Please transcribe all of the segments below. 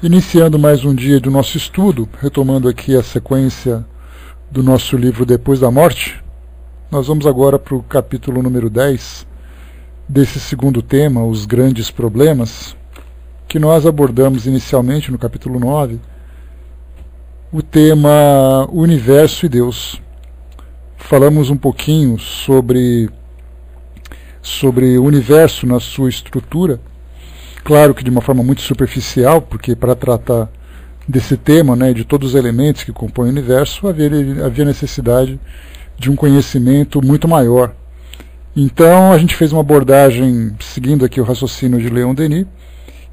Iniciando mais um dia do nosso estudo, retomando aqui a sequência do nosso livro Depois da Morte, nós vamos agora para o capítulo número 10 desse segundo tema, os grandes problemas, que nós abordamos inicialmente no capítulo 9, o tema Universo e Deus. Falamos um pouquinho sobre o universo na sua estrutura, claro que de uma forma muito superficial, porque para tratar desse tema, né, de todos os elementos que compõem o universo, havia necessidade de um conhecimento muito maior. Então a gente fez uma abordagem seguindo aqui o raciocínio de Leon Denis,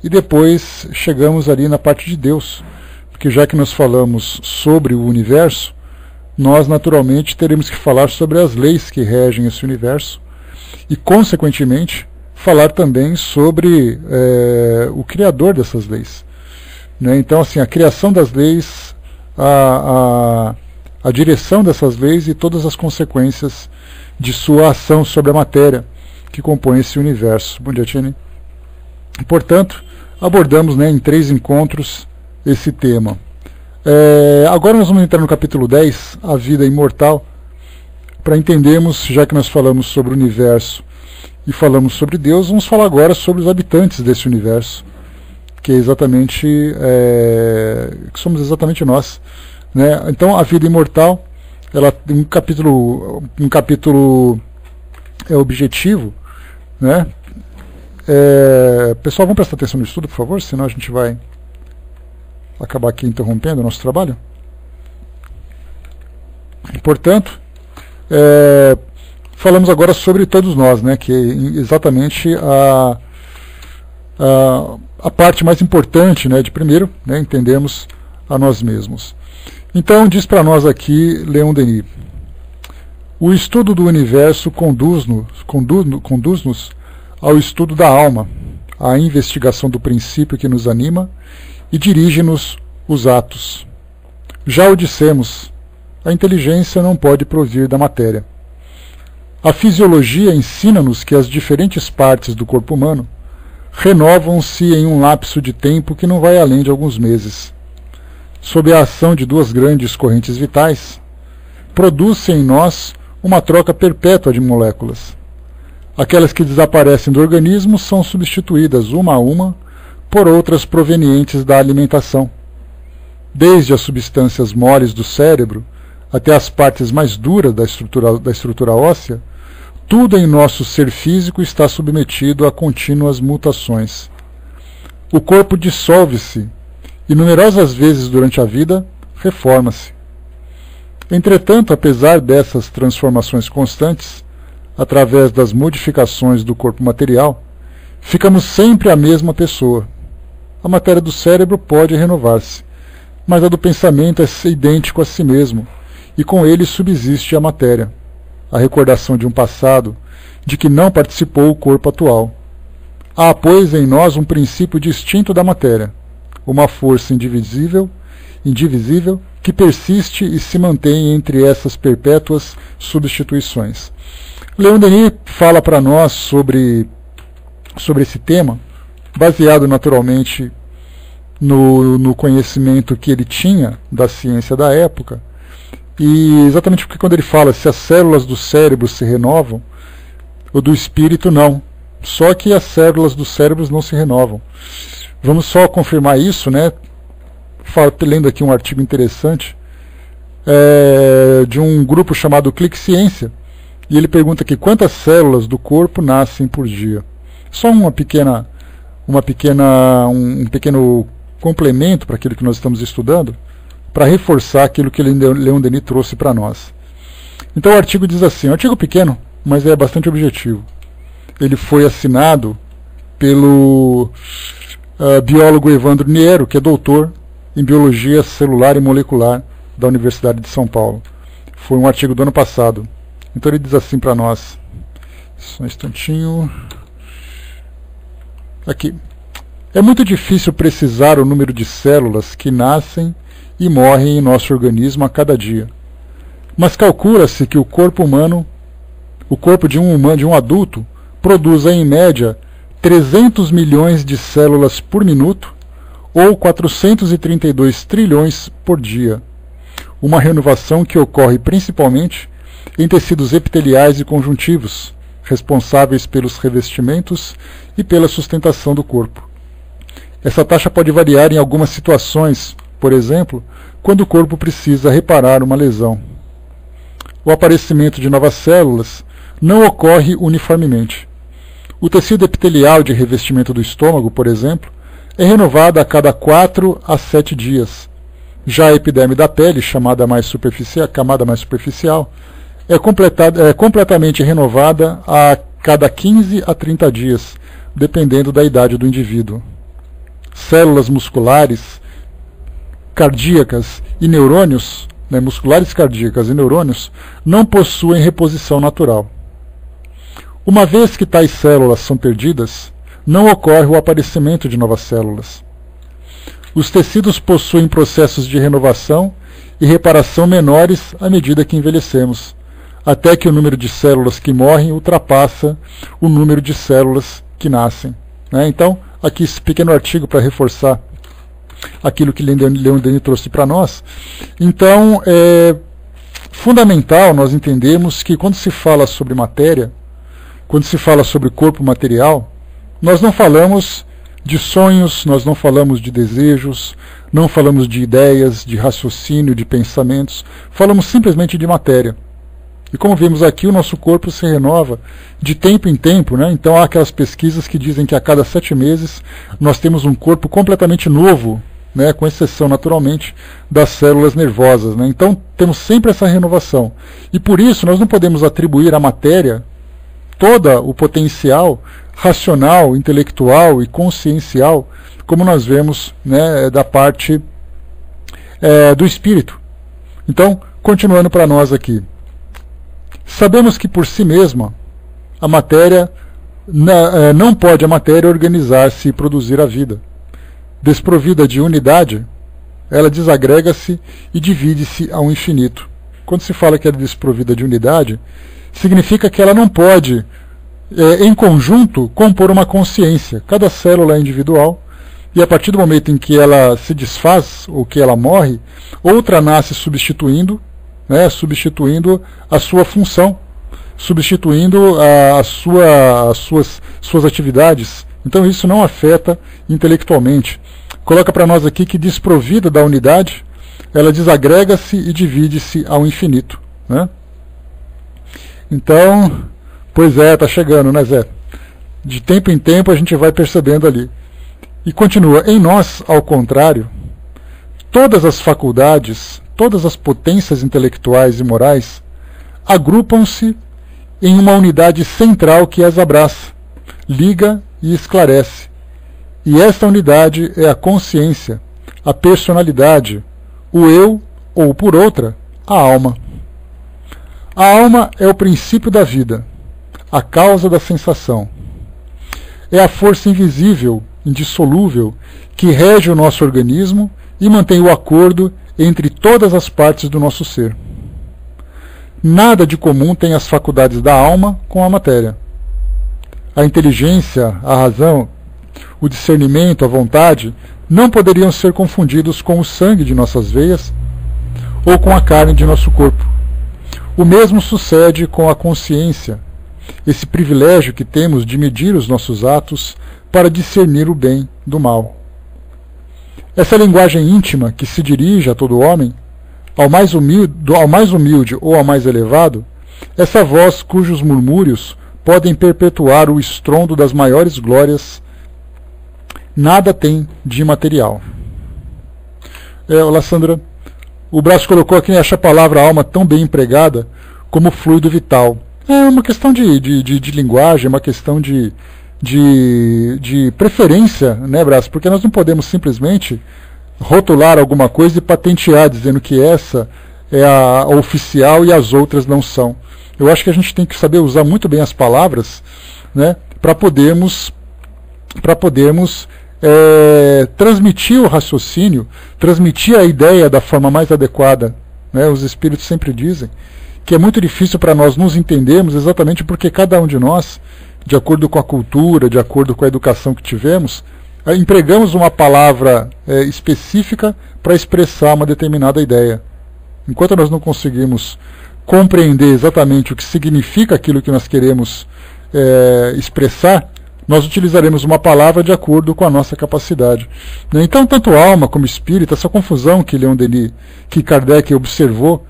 e depois chegamos ali na parte de Deus, porque já que nós falamos sobre o universo, nós naturalmente teremos que falar sobre as leis que regem esse universo, e consequentemente falar também sobre o criador dessas leis, né? Então, assim, a criação das leis, a direção dessas leis e todas as consequências de sua ação sobre a matéria que compõe esse universo. Bom dia, Tini. Portanto, abordamos, né, em 3 encontros esse tema. Agora nós vamos entrar no capítulo 10, a vida imortal, para entendermos, já que nós falamos sobre o universo e falamos sobre Deus, vamos falar agora sobre os habitantes desse universo, que é exatamente, que somos exatamente nós, né? Então, a vida imortal, ela tem um capítulo objetivo, né? Pessoal, vamos prestar atenção no estudo, por favor, senão a gente vai acabar aqui interrompendo o nosso trabalho. Portanto, falamos agora sobre todos nós, né, que é exatamente a parte mais importante, né, de primeiro, né, entendermos a nós mesmos. Então, diz para nós aqui Leon Denis: o estudo do universo conduz-nos ao estudo da alma, à investigação do princípio que nos anima e dirige-nos os atos. Já o dissemos, a inteligência não pode provir da matéria. A fisiologia ensina-nos que as diferentes partes do corpo humano renovam-se em um lapso de tempo que não vai além de alguns meses. Sob a ação de 2 grandes correntes vitais, produz-se em nós uma troca perpétua de moléculas. Aquelas que desaparecem do organismo são substituídas uma a uma por outras provenientes da alimentação. Desde as substâncias moles do cérebro até as partes mais duras da estrutura óssea, tudo em nosso ser físico está submetido a contínuas mutações. O corpo dissolve-se e numerosas vezes durante a vida reforma-se. Entretanto, apesar dessas transformações constantes, através das modificações do corpo material, ficamos sempre a mesma pessoa. A matéria do cérebro pode renovar-se, mas a do pensamento é idêntico a si mesmo, e com ele subsiste a matéria, a recordação de um passado de que não participou o corpo atual. Há, pois, em nós um princípio distinto da matéria, uma força indivisível que persiste e se mantém entre essas perpétuas substituições. Leon Denis fala para nós sobre esse tema, baseado naturalmente no conhecimento que ele tinha da ciência da época, e exatamente porque quando ele fala se as células do cérebro se renovam, ou do espírito não, só que as células dos cérebros não se renovam. Vamos só confirmar isso, né? Lendo aqui um artigo interessante de um grupo chamado Clique Ciência, e ele pergunta aqui quantas células do corpo nascem por dia. Só um pequeno complemento para aquilo que nós estamos estudando, para reforçar aquilo que Leon Denis trouxe para nós. Então o artigo diz assim, um artigo pequeno, mas é bastante objetivo. Ele foi assinado pelo biólogo Evandro Niero, que é doutor em Biologia Celular e Molecular da Universidade de São Paulo. Foi um artigo do ano passado. Então ele diz assim para nós, só um instantinho, aqui: é muito difícil precisar o número de células que nascem e morrem em nosso organismo a cada dia. Mas calcula-se que o corpo de um adulto, produz em média 300 milhões de células por minuto, ou 432 trilhões por dia. Uma renovação que ocorre principalmente em tecidos epiteliais e conjuntivos, responsáveis pelos revestimentos e pela sustentação do corpo. Essa taxa pode variar em algumas situações, por exemplo, quando o corpo precisa reparar uma lesão. O aparecimento de novas células não ocorre uniformemente. O tecido epitelial de revestimento do estômago, por exemplo, é renovado a cada 4 a 7 dias. Já a epiderme da pele, chamada camada mais superficial, é completamente renovada a cada 15 a 30 dias, dependendo da idade do indivíduo. Células musculares, cardíacas e neurônios, musculares cardíacas e neurônios, não possuem reposição natural. Uma vez que tais células são perdidas, não ocorre o aparecimento de novas células. Os tecidos possuem processos de renovação e reparação menores à medida que envelhecemos, até que o número de células que morrem ultrapassa o número de células que nascem. Então, aqui esse pequeno artigo para reforçar aquilo que Leon Denis trouxe para nós. Então, é fundamental nós entendermos que quando se fala sobre matéria, quando se fala sobre corpo material, nós não falamos de sonhos, nós não falamos de desejos, não falamos de ideias, de raciocínio, de pensamentos, falamos simplesmente de matéria. E como vimos aqui, o nosso corpo se renova de tempo em tempo, Então há aquelas pesquisas que dizem que a cada 7 meses nós temos um corpo completamente novo, com exceção, naturalmente, das células nervosas. Então temos sempre essa renovação. E por isso nós não podemos atribuir à matéria todo o potencial racional, intelectual e consciencial, como nós vemos da parte do espírito. Então, continuando para nós aqui. Sabemos que por si mesma a matéria não pode a matéria organizar-se e produzir a vida. Desprovida de unidade, ela desagrega-se e divide-se ao infinito. Quando se fala que ela é desprovida de unidade, significa que ela não pode, em conjunto, compor uma consciência. Cada célula é individual, e a partir do momento em que ela se desfaz, ou que ela morre, outra nasce substituindo a sua função, substituindo as suas atividades. Então isso não afeta intelectualmente. Coloca para nós aqui que desprovida da unidade, ela desagrega-se e divide-se ao infinito. Então, pois está chegando, Zé? De tempo em tempo a gente vai percebendo ali. E continua, em nós, ao contrário, todas as faculdades, todas as potências intelectuais e morais agrupam-se em uma unidade central que as abraça, liga e esclarece. E esta unidade é a consciência, a personalidade, o eu, ou por outra, a alma. A alma é o princípio da vida, a causa da sensação. É a força invisível, indissolúvel, que rege o nosso organismo e mantém o acordo entre todas as partes do nosso ser. Nada de comum tem as faculdades da alma com a matéria. A inteligência, a razão, o discernimento, a vontade, não poderiam ser confundidos com o sangue de nossas veias ou com a carne de nosso corpo. O mesmo sucede com a consciência, esse privilégio que temos de medir os nossos atos para discernir o bem do mal. Essa linguagem íntima que se dirige a todo homem, ao mais humilde ou ao mais elevado, essa voz cujos murmúrios podem perpetuar o estrondo das maiores glórias, nada tem de imaterial. Olá, Sandra. O Braço colocou aqui, acha a palavra alma tão bem empregada como fluido vital. É uma questão de linguagem, uma questão de preferência, Braço? Porque nós não podemos simplesmente rotular alguma coisa e patentear, dizendo que essa é a oficial e as outras não são. Eu acho que a gente tem que saber usar muito bem as palavras, para podermos transmitir o raciocínio, transmitir a ideia da forma mais adequada. Os espíritos sempre dizem que é muito difícil para nós nos entendermos exatamente porque cada um de nós, de acordo com a cultura, de acordo com a educação que tivemos, empregamos uma palavra específica para expressar uma determinada ideia. Enquanto nós não conseguimos compreender exatamente o que significa aquilo que nós queremos expressar, nós utilizaremos uma palavra de acordo com a nossa capacidade. Então, tanto alma como espírito, essa confusão que Leon Denis, que Kardec observou,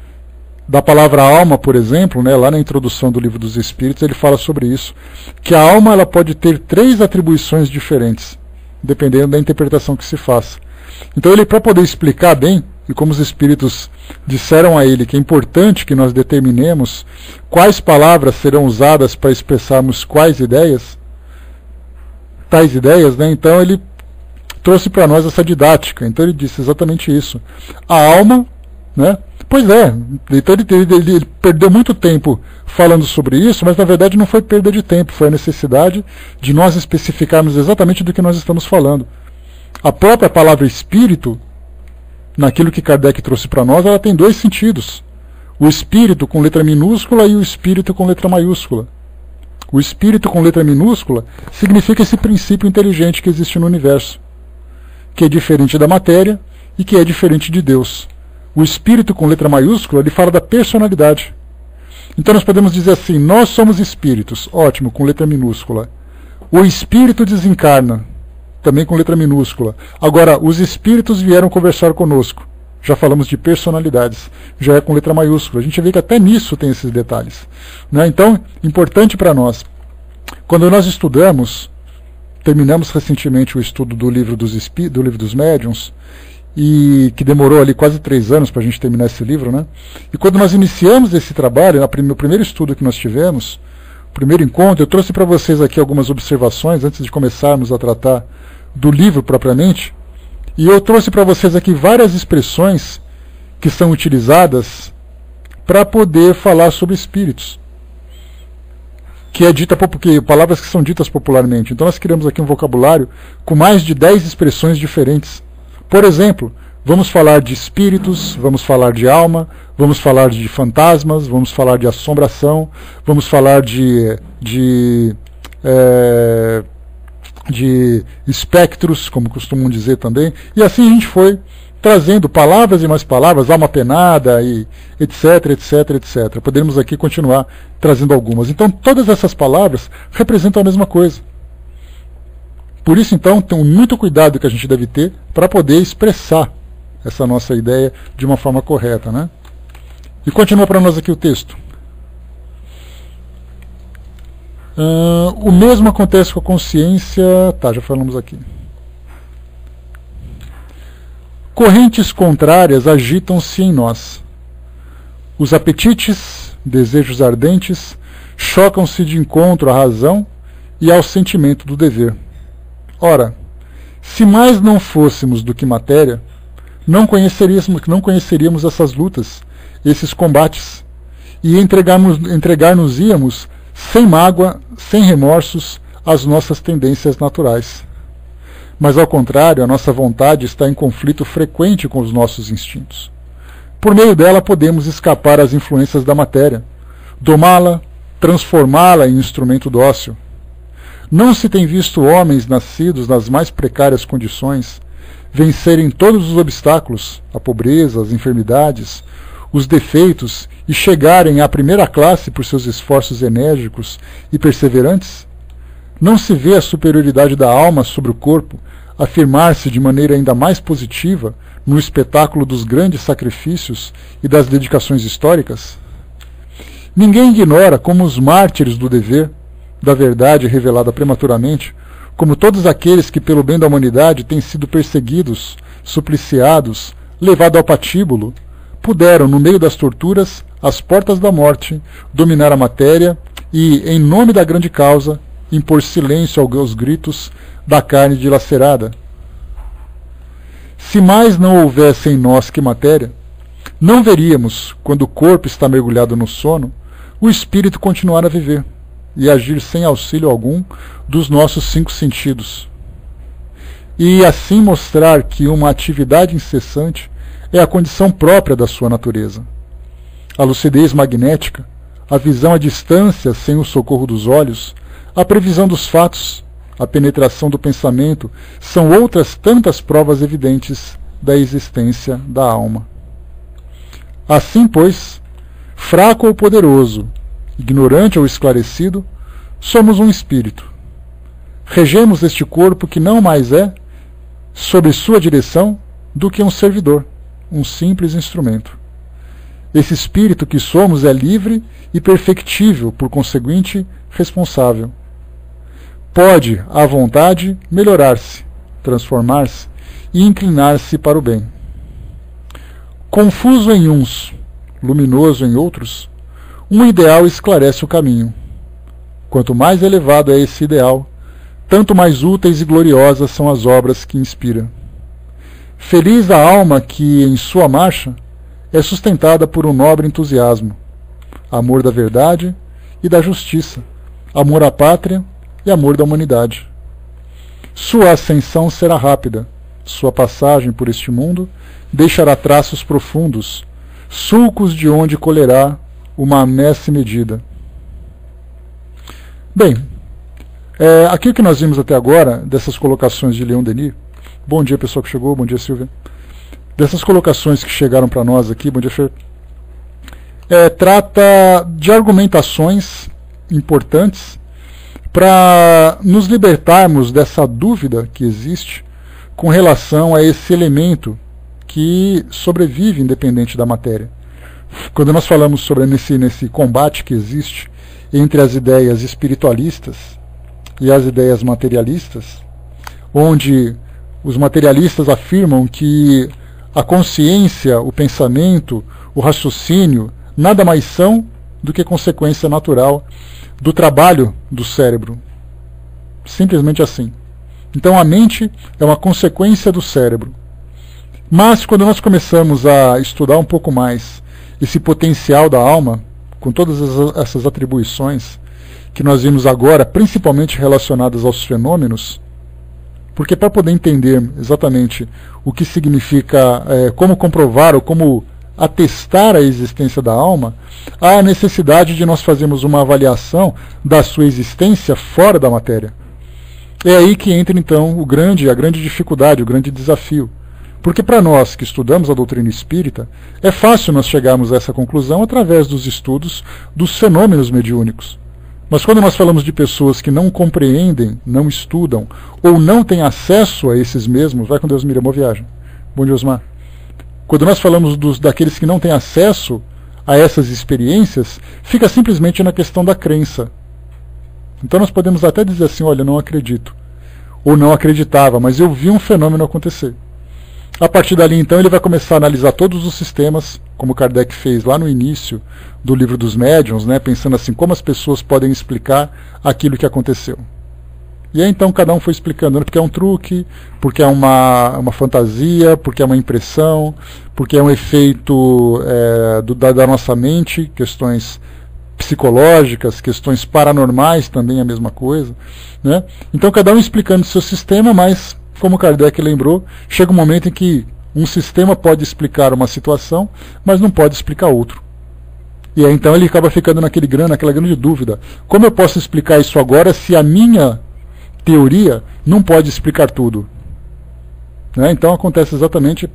da palavra alma, por exemplo, lá na introdução do Livro dos Espíritos, ele fala sobre isso, que a alma ela pode ter 3 atribuições diferentes, dependendo da interpretação que se faça. Então, ele, para poder explicar bem, e como os Espíritos disseram a ele que é importante que nós determinemos quais palavras serão usadas para expressarmos tais ideias, então ele trouxe para nós essa didática. Então ele disse exatamente isso. A alma, pois é, então ele perdeu muito tempo falando sobre isso, mas na verdade não foi perda de tempo, foi a necessidade de nós especificarmos exatamente do que nós estamos falando. A própria palavra espírito, naquilo que Kardec trouxe para nós, ela tem 2 sentidos. O espírito com letra minúscula e o espírito com letra maiúscula. O espírito com letra minúscula significa esse princípio inteligente que existe no universo, que é diferente da matéria e que é diferente de Deus. O espírito com letra maiúscula, ele fala da personalidade. Então nós podemos dizer assim, nós somos espíritos, ótimo, com letra minúscula. O espírito desencarna, também com letra minúscula. Agora, os espíritos vieram conversar conosco. Já falamos de personalidades, já é com letra maiúscula. A gente vê que até nisso tem esses detalhes. Então, importante para nós. Quando nós estudamos, terminamos recentemente o estudo do livro dos médiuns, e que demorou ali quase 3 anos para a gente terminar esse livro, E quando nós iniciamos esse trabalho, no primeiro estudo que nós tivemos, primeiro encontro, eu trouxe para vocês aqui algumas observações antes de começarmos a tratar do livro propriamente. E eu trouxe para vocês aqui várias expressões que são utilizadas para poder falar sobre espíritos. Que é dita porque palavras que são ditas popularmente. Então nós criamos aqui um vocabulário com mais de 10 expressões diferentes. Por exemplo, vamos falar de espíritos, vamos falar de alma, vamos falar de fantasmas, vamos falar de assombração, vamos falar de espectros, como costumam dizer também, e assim a gente foi trazendo palavras e mais palavras, alma penada, e etc, etc, etc. Podemos aqui continuar trazendo algumas. Então, todas essas palavras representam a mesma coisa. Por isso, então, tem muito cuidado que a gente deve ter para poder expressar essa nossa ideia de uma forma correta, E continua para nós aqui o texto. O mesmo acontece com a consciência... já falamos aqui. Correntes contrárias agitam-se em nós. Os apetites, desejos ardentes, chocam-se de encontro à razão e ao sentimento do dever. Ora, se mais não fôssemos do que matéria, não conheceríamos essas lutas, esses combates, e entregar-nos-íamos sem mágoa, sem remorsos, às nossas tendências naturais. Mas, ao contrário, a nossa vontade está em conflito frequente com os nossos instintos. Por meio dela podemos escapar às influências da matéria, domá-la, transformá-la em instrumento dócil. Não se tem visto homens nascidos nas mais precárias condições vencerem todos os obstáculos, a pobreza, as enfermidades, os defeitos e chegarem à primeira classe por seus esforços enérgicos e perseverantes? Não se vê a superioridade da alma sobre o corpo afirmar-se de maneira ainda mais positiva no espetáculo dos grandes sacrifícios e das dedicações históricas? Ninguém ignora como os mártires do dever, da verdade revelada prematuramente, como todos aqueles que pelo bem da humanidade têm sido perseguidos, supliciados, levados ao patíbulo, puderam, no meio das torturas, às portas da morte, dominar a matéria e, em nome da grande causa, impor silêncio aos gritos da carne dilacerada. Se mais não houvesse em nós que matéria, não veríamos, quando o corpo está mergulhado no sono, o espírito continuar a viver e agir sem auxílio algum dos nossos 5 sentidos. E assim mostrar que uma atividade incessante é a condição própria da sua natureza. A lucidez magnética, a visão à distância sem o socorro dos olhos, a previsão dos fatos, a penetração do pensamento, são outras tantas provas evidentes da existência da alma. Assim, pois, fraco ou poderoso, ignorante ou esclarecido, somos um espírito. Regemos este corpo que não mais é, sob sua direção, do que um servidor, um simples instrumento. Esse espírito que somos é livre e perfectível, por conseguinte, responsável. Pode, à vontade, melhorar-se, transformar-se e inclinar-se para o bem. Confuso em uns, luminoso em outros, um ideal esclarece o caminho. Quanto mais elevado é esse ideal, tanto mais úteis e gloriosas são as obras que inspira. Feliz a alma que, em sua marcha, é sustentada por um nobre entusiasmo, amor da verdade e da justiça, amor à pátria e amor da humanidade. Sua ascensão será rápida, sua passagem por este mundo deixará traços profundos, sulcos de onde colherá uma messe medida. Bem, aquilo que nós vimos até agora, dessas colocações de Leon Denis, bom dia pessoal que chegou, bom dia Silvia, dessas colocações que chegaram para nós aqui, bom dia Fer, trata de argumentações importantes para nos libertarmos dessa dúvida que existe com relação a esse elemento que sobrevive independente da matéria. Quando nós falamos sobre nesse combate que existe entre as ideias espiritualistas e as ideias materialistas, onde os materialistas afirmam que a consciência, o pensamento, o raciocínio, nada mais são do que consequência natural do trabalho do cérebro. Simplesmente assim. Então a mente é uma consequência do cérebro. Mas quando nós começamos a estudar um pouco mais esse potencial da alma, com todas essas atribuições que nós vimos agora, principalmente relacionadas aos fenômenos, porque para poder entender exatamente o que significa, como comprovar ou como atestar a existência da alma, há a necessidade de nós fazermos uma avaliação da sua existência fora da matéria. É aí que entra então a grande dificuldade, o grande desafio. Porque para nós que estudamos a doutrina espírita, é fácil nós chegarmos a essa conclusão através dos estudos dos fenômenos mediúnicos. Mas quando nós falamos de pessoas que não compreendem, não estudam, ou não têm acesso a esses mesmos, vai com Deus, Miriam, boa viagem. Bom dia, Osmar. Quando nós falamos daqueles que não têm acesso a essas experiências, fica simplesmente na questão da crença. Então nós podemos até dizer assim, olha, eu não acredito. Ou não acreditava, mas eu vi um fenômeno acontecer. A partir dali, então, ele vai começar a analisar todos os sistemas, como Kardec fez lá no início do livro dos médiuns, né, pensando assim, como as pessoas podem explicar aquilo que aconteceu. E aí, então, cada um foi explicando, porque é um truque, porque é uma fantasia, porque é uma impressão, porque é um efeito da nossa mente, questões psicológicas, questões paranormais também é a mesma coisa, né? Então, cada um explicando o seu sistema, mas como Kardec lembrou, chega um momento em que um sistema pode explicar uma situação, mas não pode explicar outro. E aí então ele acaba ficando naquela grande dúvida. Como eu posso explicar isso agora se a minha teoria não pode explicar tudo? Né? Então acontece exatamente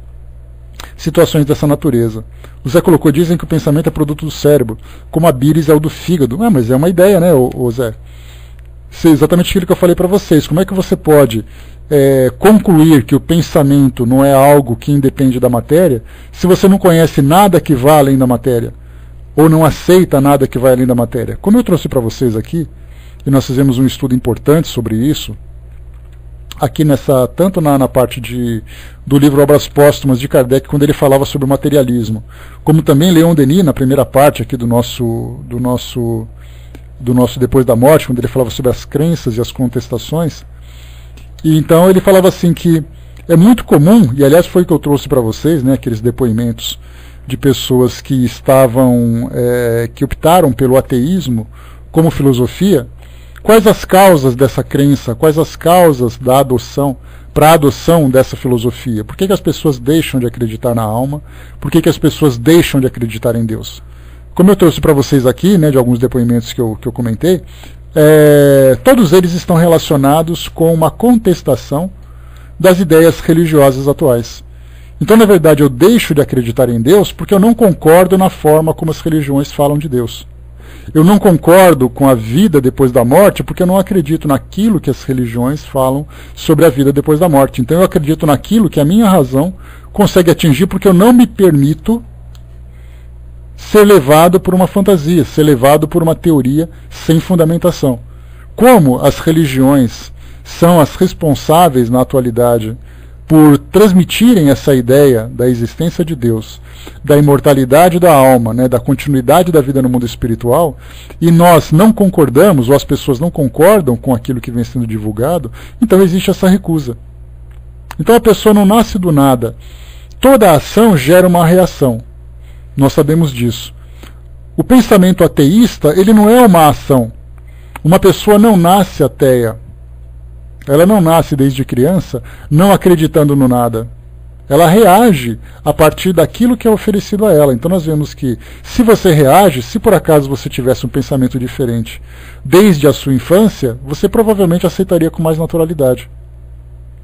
situações dessa natureza. O Zé colocou, dizem que o pensamento é produto do cérebro, como a bíris é o do fígado. Mas é uma ideia, né, ô Zé? Isso é exatamente aquilo que eu falei para vocês. Como é que você pode concluir que o pensamento não é algo que independe da matéria, se você não conhece nada que vá além da matéria, ou não aceita nada que vai além da matéria? Como eu trouxe para vocês aqui, e nós fizemos um estudo importante sobre isso, aqui tanto na parte do livro Obras Póstumas de Kardec, quando ele falava sobre o materialismo, como também Leon Denis, na primeira parte aqui do nosso Depois da Morte, quando ele falava sobre as crenças e as contestações. E então ele falava assim que é muito comum, e aliás foi o que eu trouxe para vocês, né, aqueles depoimentos de pessoas que que optaram pelo ateísmo como filosofia. Quais as causas dessa crença? Quais as causas da adoção, para a adoção dessa filosofia? Por que as pessoas deixam de acreditar na alma? Por que as pessoas deixam de acreditar em Deus? Como eu trouxe para vocês aqui, né, de alguns depoimentos que eu comentei, todos eles estão relacionados com uma contestação das ideias religiosas atuais. Então, na verdade, eu deixo de acreditar em Deus porque eu não concordo na forma como as religiões falam de Deus. Eu não concordo com a vida depois da morte porque eu não acredito naquilo que as religiões falam sobre a vida depois da morte. Então eu acredito naquilo que a minha razão consegue atingir porque eu não me permito ser levado por uma fantasia, ser levado por uma teoria sem fundamentação. Como as religiões são as responsáveis na atualidade por transmitirem essa ideia da existência de Deus, da imortalidade da alma, né, da continuidade da vida no mundo espiritual, e nós não concordamos, ou as pessoas não concordam com aquilo que vem sendo divulgado, então existe essa recusa. Então a pessoa não nasce do nada. Toda ação gera uma reação. Nós sabemos disso. O pensamento ateísta, ele não é uma ação. Uma pessoa não nasce ateia. Ela não nasce desde criança não acreditando no nada. Ela reage a partir daquilo que é oferecido a ela. Então nós vemos que se você reage, se por acaso você tivesse um pensamento diferente desde a sua infância, você provavelmente aceitaria com mais naturalidade.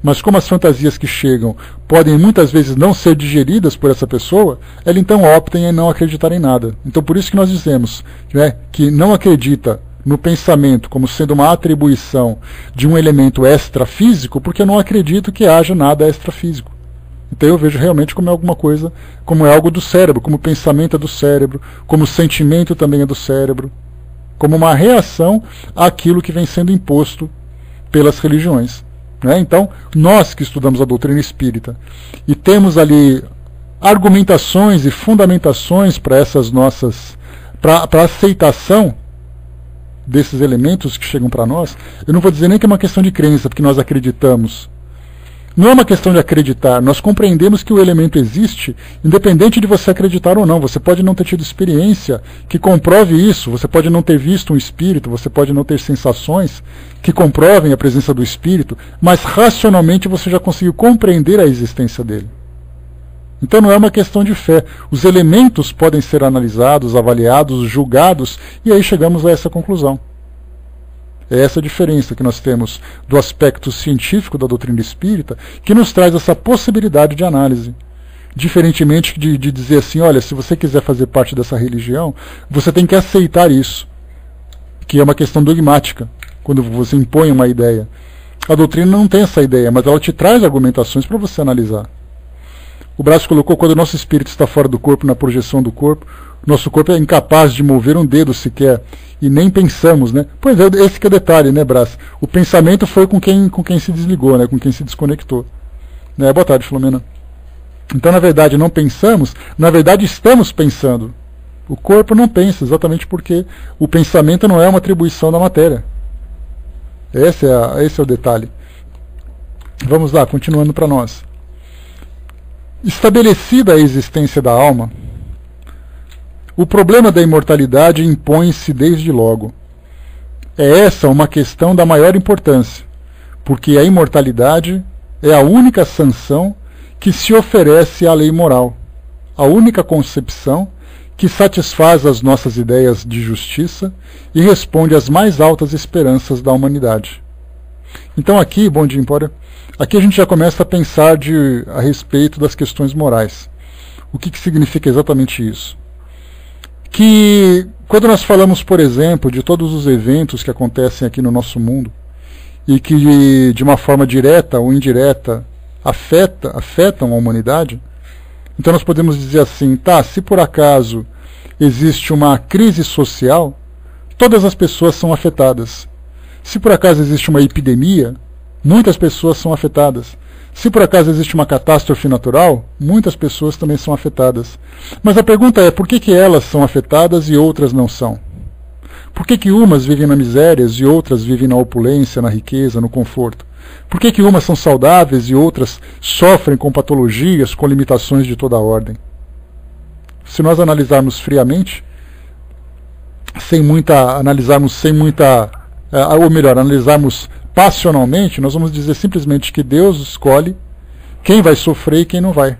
Mas como as fantasias que chegam podem muitas vezes não ser digeridas por essa pessoa, ela então opta em não acreditar em nada. Então por isso que nós dizemos, né, que não acredita no pensamento como sendo uma atribuição de um elemento extrafísico, porque eu não acredito que haja nada extrafísico. Então eu vejo realmente como é alguma coisa, como é algo do cérebro, como o pensamento é do cérebro, como o sentimento também é do cérebro, como uma reação àquilo que vem sendo imposto pelas religiões. Né? Então, nós que estudamos a doutrina espírita e temos ali argumentações e fundamentações para essas nossas, para a aceitação desses elementos que chegam para nós, eu não vou dizer nem que é uma questão de crença, porque nós acreditamos. Não é uma questão de acreditar, nós compreendemos que o elemento existe, independente de você acreditar ou não. Você pode não ter tido experiência que comprove isso, você pode não ter visto um espírito, você pode não ter sensações que comprovem a presença do espírito, mas racionalmente você já conseguiu compreender a existência dele. Então não é uma questão de fé. Os elementos podem ser analisados, avaliados, julgados, e aí chegamos a essa conclusão. É essa a diferença que nós temos do aspecto científico da doutrina espírita, que nos traz essa possibilidade de análise. Diferentemente de dizer assim, olha, se você quiser fazer parte dessa religião, você tem que aceitar isso, que é uma questão dogmática, quando você impõe uma ideia. A doutrina não tem essa ideia, mas ela te traz argumentações para você analisar. O Brás colocou, quando o nosso espírito está fora do corpo, na projeção do corpo, nosso corpo é incapaz de mover um dedo sequer, e nem pensamos, né? Pois é, esse que é o detalhe, né, Brás? O pensamento foi com quem se desligou, né? Com quem se desconectou. Né? Boa tarde, Filomena. Então, na verdade, não pensamos, na verdade estamos pensando. O corpo não pensa, exatamente porque o pensamento não é uma atribuição da matéria. Esse é o detalhe. Vamos lá, continuando para nós. Estabelecida a existência da alma, o problema da imortalidade impõe-se desde logo. É essa uma questão da maior importância, porque a imortalidade é a única sanção que se oferece à lei moral, a única concepção que satisfaz as nossas ideias de justiça e responde às mais altas esperanças da humanidade. Então aqui, bom dia, Empória, aqui a gente já começa a pensar a respeito das questões morais. O que significa exatamente isso? Que quando nós falamos, por exemplo, de todos os eventos que acontecem aqui no nosso mundo e que de uma forma direta ou indireta afetam a humanidade, então nós podemos dizer assim, tá, se por acaso existe uma crise social, todas as pessoas são afetadas. Se por acaso existe uma epidemia, muitas pessoas são afetadas. Se por acaso existe uma catástrofe natural, muitas pessoas também são afetadas. Mas a pergunta é, por que elas são afetadas e outras não são? Por que umas vivem na miséria e outras vivem na opulência, na riqueza, no conforto? Por que umas são saudáveis e outras sofrem com patologias, com limitações de toda a ordem? Se nós analisarmos friamente, analisarmos passionalmente, nós vamos dizer simplesmente que Deus escolhe quem vai sofrer e quem não vai.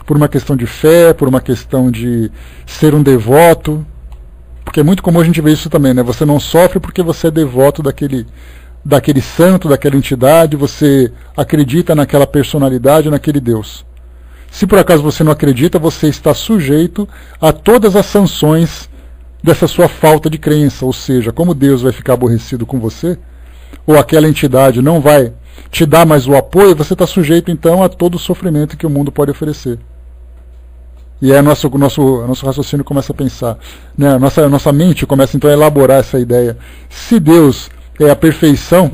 Por uma questão de fé, por uma questão de ser um devoto, Porque é muito comum a gente ver isso também, né? Você não sofre porque você é devoto daquele santo, daquela entidade, você acredita naquela personalidade, naquele Deus. Se por acaso você não acredita, você está sujeito a todas as sanções dessa sua falta de crença, ou seja, como Deus vai ficar aborrecido com você, ou aquela entidade não vai te dar mais o apoio, você está sujeito então a todo o sofrimento que o mundo pode oferecer. E aí nosso raciocínio começa a pensar, né? Nossa mente começa então a elaborar essa ideia. Se Deus é a perfeição,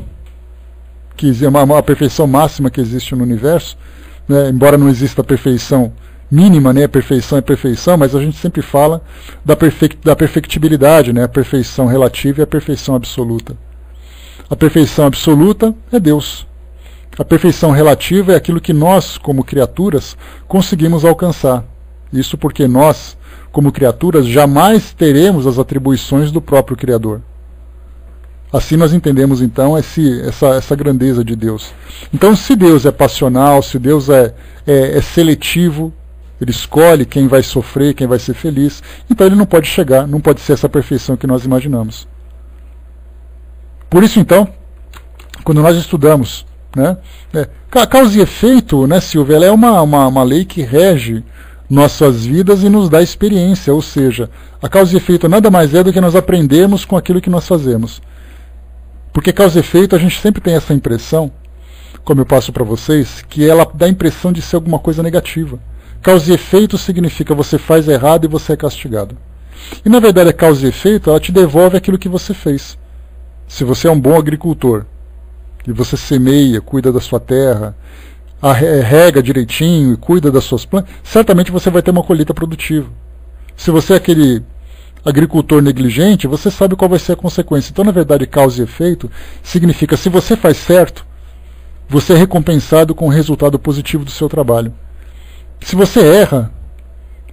que é a perfeição máxima que existe no universo, né? Embora não exista a perfeição mínima, né? A perfeição é perfeição, mas a gente sempre fala da perfectibilidade, né? A perfeição relativa e a perfeição absoluta. A perfeição absoluta é Deus. A perfeição relativa é aquilo que nós, como criaturas, conseguimos alcançar. Isso porque nós, como criaturas, jamais teremos as atribuições do próprio Criador. Assim nós entendemos então essa grandeza de Deus. Então, se Deus é passional, se Deus é seletivo, ele escolhe quem vai sofrer, quem vai ser feliz, então ele não pode chegar, não pode ser essa perfeição que nós imaginamos. Por isso então, quando nós estudamos, né, causa e efeito, né, Silvia, ela é uma lei que rege nossas vidas e nos dá experiência, ou seja, a causa e efeito nada mais é do que nós aprendemos com aquilo que nós fazemos. Porque causa e efeito a gente sempre tem essa impressão, como eu passo para vocês, que ela dá a impressão de ser alguma coisa negativa. Causa e efeito significa você faz errado e você é castigado. E na verdade a causa e efeito ela te devolve aquilo que você fez. Se você é um bom agricultor, e você semeia, cuida da sua terra, rega direitinho e cuida das suas plantas, certamente você vai ter uma colheita produtiva. Se você é aquele agricultor negligente, você sabe qual vai ser a consequência. Então, na verdade, causa e efeito significa, se você faz certo, você é recompensado com o resultado positivo do seu trabalho. Se você erra,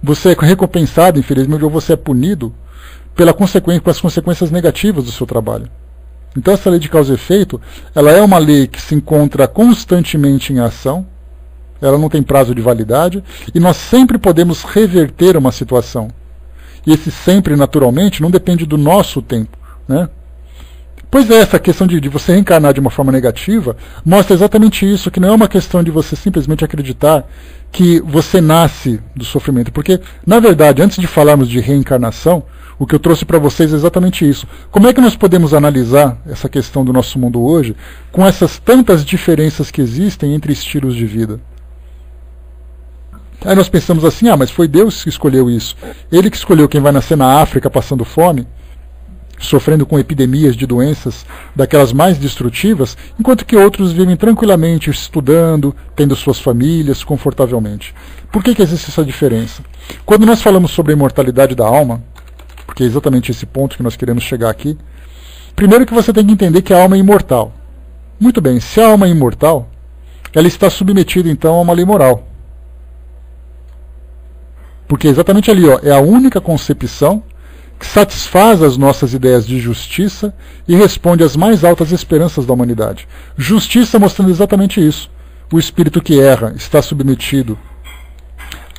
você é recompensado, infelizmente, ou você é punido com as consequências negativas do seu trabalho. Então essa lei de causa e efeito, ela é uma lei que se encontra constantemente em ação, ela não tem prazo de validade, e nós sempre podemos reverter uma situação. E esse sempre, naturalmente, não depende do nosso tempo, né? Pois é, essa questão de você reencarnar de uma forma negativa mostra exatamente isso, que não é uma questão de você simplesmente acreditar que você nasce do sofrimento. Porque, na verdade, antes de falarmos de reencarnação, o que eu trouxe para vocês é exatamente isso. Como é que nós podemos analisar essa questão do nosso mundo hoje com essas tantas diferenças que existem entre estilos de vida? Aí nós pensamos assim, mas foi Deus que escolheu isso. Ele que escolheu quem vai nascer na África passando fome, sofrendo com epidemias de doenças daquelas mais destrutivas, enquanto que outros vivem tranquilamente, estudando, tendo suas famílias, confortavelmente. Por que existe essa diferença? Quando nós falamos sobre a imortalidade da alma, porque é exatamente esse ponto que nós queremos chegar aqui, primeiro que você tem que entender que a alma é imortal. Muito bem, se a alma é imortal, ela está submetida então a uma lei moral. Porque exatamente ali é a única concepção que satisfaz as nossas ideias de justiça e responde às mais altas esperanças da humanidade. Justiça mostrando exatamente isso. O espírito que erra está submetido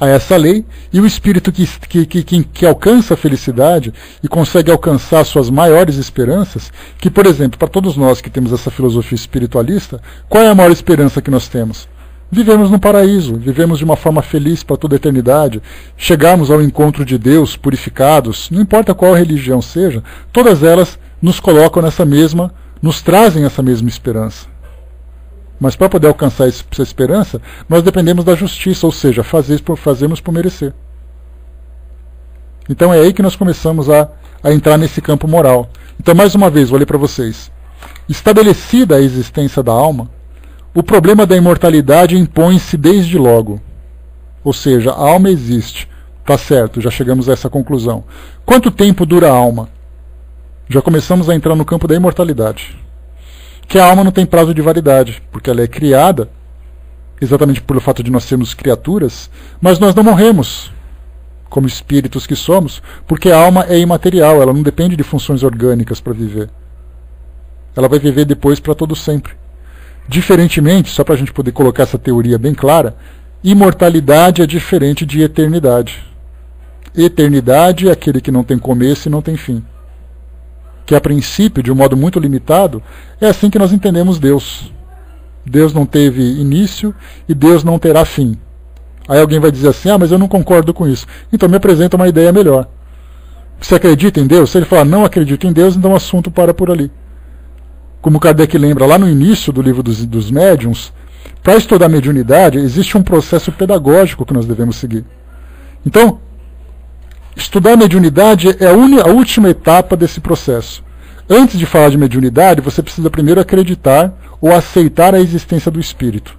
a essa lei, e o espírito que alcança a felicidade e consegue alcançar suas maiores esperanças, que, por exemplo, para todos nós que temos essa filosofia espiritualista, qual é a maior esperança que nós temos? Vivemos no paraíso, vivemos de uma forma feliz para toda a eternidade, chegarmos ao encontro de Deus purificados, não importa qual religião seja, todas elas nos colocam nos trazem essa mesma esperança. Mas para poder alcançar essa esperança, nós dependemos da justiça, ou seja, fazemos por merecer. Então é aí que nós começamos a entrar nesse campo moral. Então, mais uma vez, vou ler para vocês. Estabelecida a existência da alma, o problema da imortalidade impõe-se desde logo. Ou seja, a alma existe. Tá certo, já chegamos a essa conclusão. Quanto tempo dura a alma? Já começamos a entrar no campo da imortalidade. Que a alma não tem prazo de validade, porque ela é criada, exatamente pelo fato de nós sermos criaturas, mas nós não morremos, como espíritos que somos, porque a alma é imaterial, ela não depende de funções orgânicas para viver. Ela vai viver depois para todo sempre. Diferentemente, só para a gente poder colocar essa teoria bem clara, imortalidade é diferente de eternidade. Eternidade é aquele que não tem começo e não tem fim. Que a princípio, de um modo muito limitado, é assim que nós entendemos Deus. Deus não teve início e Deus não terá fim. Aí alguém vai dizer assim, mas eu não concordo com isso. Então me apresenta uma ideia melhor. Você acredita em Deus? Se ele falar, não acredito em Deus, então o assunto para por ali. Como Kardec lembra lá no início do livro dos médiuns, para estudar mediunidade, existe um processo pedagógico que nós devemos seguir. Então, estudar mediunidade é a última etapa desse processo. Antes de falar de mediunidade, você precisa primeiro acreditar ou aceitar a existência do espírito.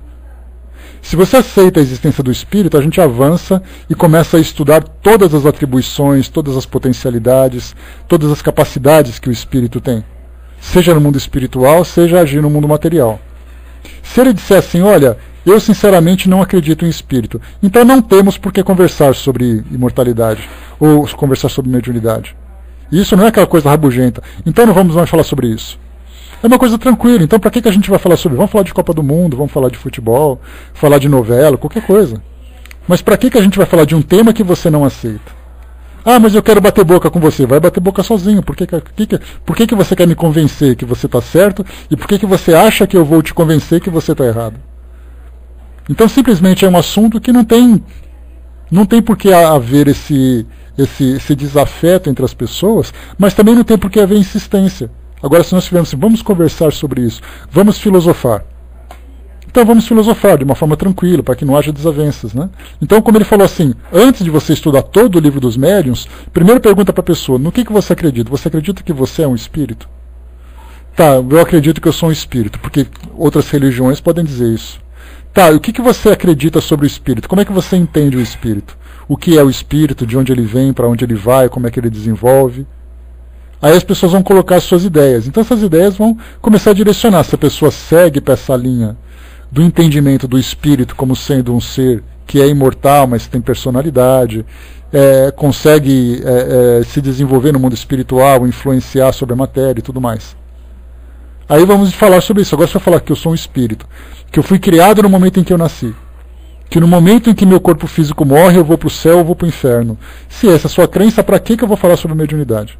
Se você aceita a existência do espírito, a gente avança e começa a estudar todas as atribuições, todas as potencialidades, todas as capacidades que o espírito tem. Seja no mundo espiritual, seja agir no mundo material. Se ele disser assim, olha, eu sinceramente não acredito em espírito, então não temos por que conversar sobre imortalidade ou conversar sobre mediunidade. Isso não é aquela coisa rabugenta. Então não vamos mais falar sobre isso. É uma coisa tranquila. Então para que a gente vai falar sobre? Vamos falar de Copa do Mundo, vamos falar de futebol, falar de novela, qualquer coisa. Mas para que a gente vai falar de um tema que você não aceita? Mas eu quero bater boca com você. Vai bater boca sozinho. Por que você quer me convencer que você está certo? E por que você acha que eu vou te convencer que você está errado? Então simplesmente é um assunto que não tem por que haver esse desafeto entre as pessoas, mas também não tem por que haver insistência. Agora, se nós tivermos assim, vamos conversar sobre isso, vamos filosofar. Então vamos filosofar de uma forma tranquila, para que não haja desavenças, né? Então, como ele falou assim, antes de você estudar todo o livro dos médiuns, primeiro pergunta para a pessoa, no que você acredita? Você acredita que você é um espírito? Tá, eu acredito que eu sou um espírito, porque outras religiões podem dizer isso. Tá, e o que você acredita sobre o espírito? Como é que você entende o espírito? O que é o espírito, de onde ele vem, para onde ele vai, como é que ele desenvolve? Aí as pessoas vão colocar as suas ideias. Então essas ideias vão começar a direcionar. Se a pessoa segue para essa linha do entendimento do espírito como sendo um ser que é imortal, mas tem personalidade, consegue se desenvolver no mundo espiritual, influenciar sobre a matéria e tudo mais. Aí vamos falar sobre isso. Agora você vai falar que eu sou um espírito, que eu fui criado no momento em que eu nasci, que no momento em que meu corpo físico morre eu vou para o céu ou vou para o inferno. Se essa é a sua crença, para que eu vou falar sobre mediunidade?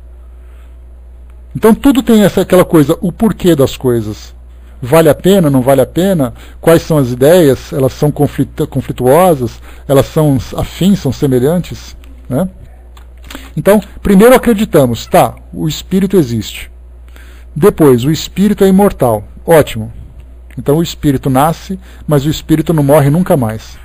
Então tudo tem aquela coisa, o porquê das coisas. Vale a pena, não vale a pena? Quais são as ideias? Elas são conflituosas? Elas são afins, são semelhantes? Né? Então, primeiro acreditamos, tá, o espírito existe. Depois, o espírito é imortal. Ótimo. Então o espírito nasce, mas o espírito não morre nunca mais.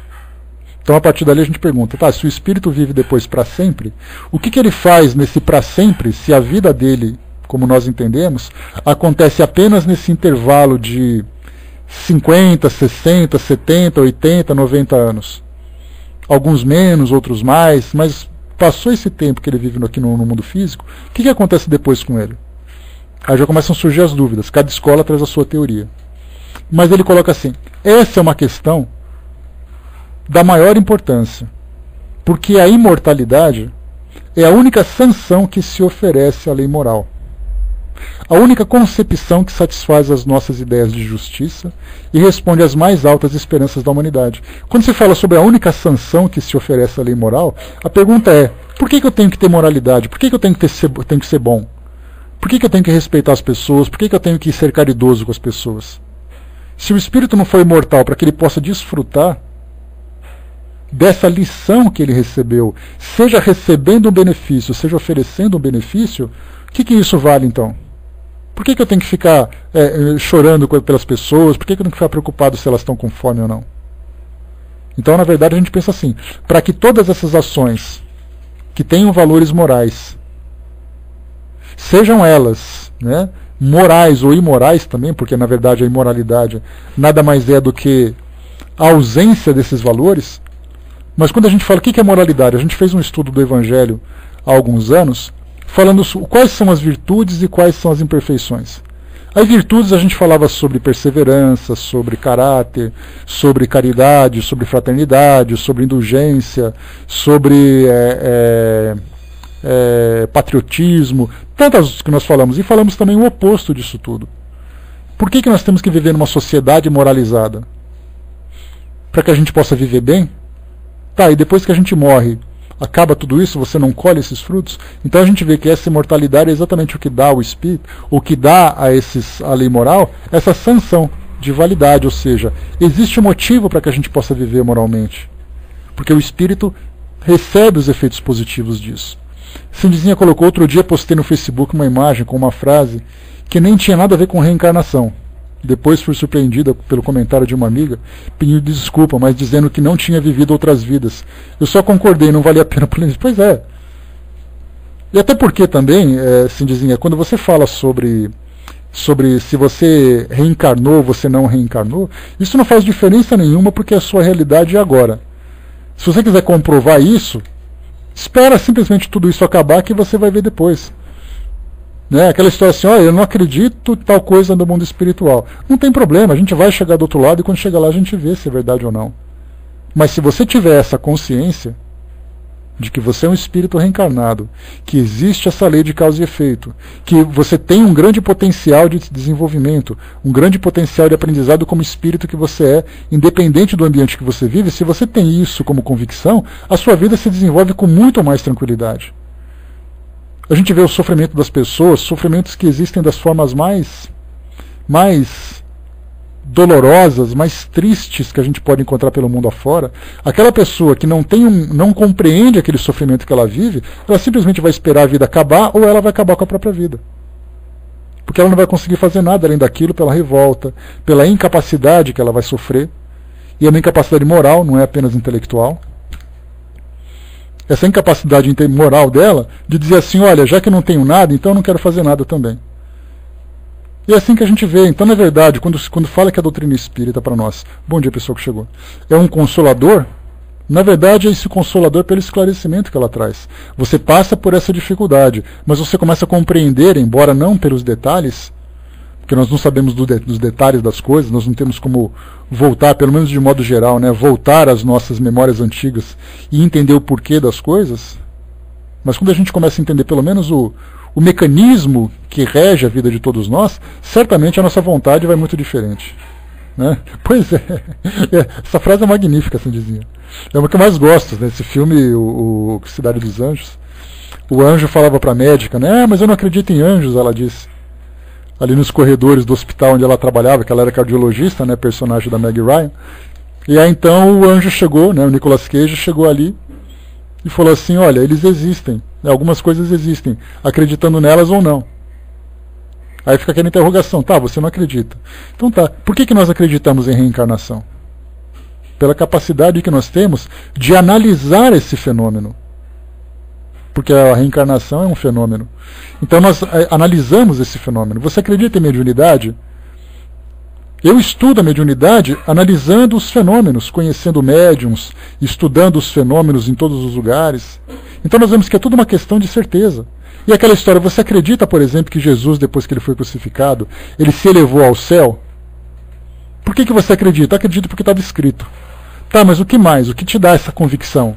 Então a partir dali a gente pergunta, tá, se o espírito vive depois para sempre, o que ele faz nesse para sempre, se a vida dele, como nós entendemos, acontece apenas nesse intervalo de 50, 60, 70, 80, 90 anos. Alguns menos, outros mais, mas passou esse tempo que ele vive aqui no mundo físico, o que acontece depois com ele? Aí já começam a surgir as dúvidas, cada escola traz a sua teoria. Mas ele coloca assim, essa é uma questão da maior importância, porque a imortalidade é a única sanção que se oferece à lei moral. A única concepção que satisfaz as nossas ideias de justiça e responde às mais altas esperanças da humanidade. Quando se fala sobre a única sanção que se oferece à lei moral, a pergunta é, por que eu tenho que ter moralidade? Por que eu tenho que ser bom? Por que eu tenho que respeitar as pessoas? Por que eu tenho que ser caridoso com as pessoas? Se o espírito não for imortal para que ele possa desfrutar dessa lição que ele recebeu, seja recebendo um benefício, seja oferecendo um benefício, o que isso vale então? Por que eu tenho que ficar chorando pelas pessoas? Por que eu tenho que ficar preocupado se elas estão com fome ou não? Então, na verdade, a gente pensa assim, para que todas essas ações que tenham valores morais, sejam elas, né, morais ou imorais também, porque na verdade a imoralidade nada mais é do que a ausência desses valores. Mas quando a gente fala o que é moralidade, a gente fez um estudo do Evangelho há alguns anos, falando quais são as virtudes e quais são as imperfeições. As virtudes a gente falava sobre perseverança, sobre caráter, sobre caridade, sobre fraternidade, sobre indulgência, sobre patriotismo, tantas que nós falamos, e falamos também o oposto disso tudo. Por que nós temos que viver numa sociedade moralizada? Para que a gente possa viver bem? Tá, e depois que a gente morre, acaba tudo isso, você não colhe esses frutos. Então a gente vê que essa imortalidade é exatamente o que dá ao espírito, o que dá a lei moral, essa sanção de validade, ou seja, existe um motivo para que a gente possa viver moralmente, porque o espírito recebe os efeitos positivos disso. Cindizinha colocou, outro dia postei no Facebook uma imagem com uma frase que nem tinha nada a ver com reencarnação. Depois fui surpreendida pelo comentário de uma amiga, pedindo desculpa, mas dizendo que não tinha vivido outras vidas. Eu só concordei, não valia a pena. Pois é. E até porque também, Cindizinha, quando você fala sobre se você reencarnou ou você não reencarnou, isso não faz diferença nenhuma, porque a sua realidade é agora. Se você quiser comprovar isso, espera simplesmente tudo isso acabar que você vai ver depois. Né? Aquela história assim, eu não acredito em tal coisa no mundo espiritual. Não tem problema, a gente vai chegar do outro lado e quando chegar lá a gente vê se é verdade ou não. Mas se você tiver essa consciência de que você é um espírito reencarnado, que existe essa lei de causa e efeito, que você tem um grande potencial de desenvolvimento, um grande potencial de aprendizado como espírito que você é, independente do ambiente que você vive, se você tem isso como convicção, a sua vida se desenvolve com muito mais tranquilidade. A gente vê o sofrimento das pessoas, sofrimentos que existem das formas mais dolorosas, mais tristes que a gente pode encontrar pelo mundo afora. Aquela pessoa que não compreende aquele sofrimento que ela vive, ela simplesmente vai esperar a vida acabar ou ela vai acabar com a própria vida. Porque ela não vai conseguir fazer nada além daquilo pela revolta, pela incapacidade que ela vai sofrer. E é uma incapacidade moral, não é apenas intelectual. Essa incapacidade moral dela de dizer assim, olha, já que eu não tenho nada, então eu não quero fazer nada também. E é assim que a gente vê. Então, na verdade, quando fala que a doutrina espírita para nós, bom dia pessoal que chegou, é um consolador, na verdade é esse consolador pelo esclarecimento que ela traz. Você passa por essa dificuldade, mas você começa a compreender, embora não pelos detalhes, porque nós não sabemos dos detalhes das coisas, nós não temos como voltar, pelo menos de modo geral, né, voltar às nossas memórias antigas e entender o porquê das coisas. Mas quando a gente começa a entender pelo menos o mecanismo que rege a vida de todos nós, certamente a nossa vontade vai muito diferente. Né? Pois é, essa frase é magnífica, assim dizia. É uma que eu mais gosto, né? Esse filme, o Cidade dos Anjos. O anjo falava para a médica, né? Mas eu não acredito em anjos, ela disse. Ali nos corredores do hospital onde ela trabalhava, que ela era cardiologista, né, personagem da Meg Ryan. E aí então o anjo chegou, né, o Nicolas Cage chegou ali e falou assim, olha, eles existem, né, algumas coisas existem, acreditando nelas ou não. Aí fica aquela interrogação, tá, você não acredita. Então tá, por que nós acreditamos em reencarnação? Pela capacidade que nós temos de analisar esse fenômeno. Porque a reencarnação é um fenômeno. Então nós analisamos esse fenômeno. Você acredita em mediunidade? Eu estudo a mediunidade analisando os fenômenos, conhecendo médiums, estudando os fenômenos em todos os lugares. Então nós vemos que é tudo uma questão de certeza. E aquela história, você acredita, por exemplo, que Jesus, depois que ele foi crucificado, ele se elevou ao céu? Por que você acredita? Acredito porque estava escrito. Tá, mas o que mais? O que te dá essa convicção?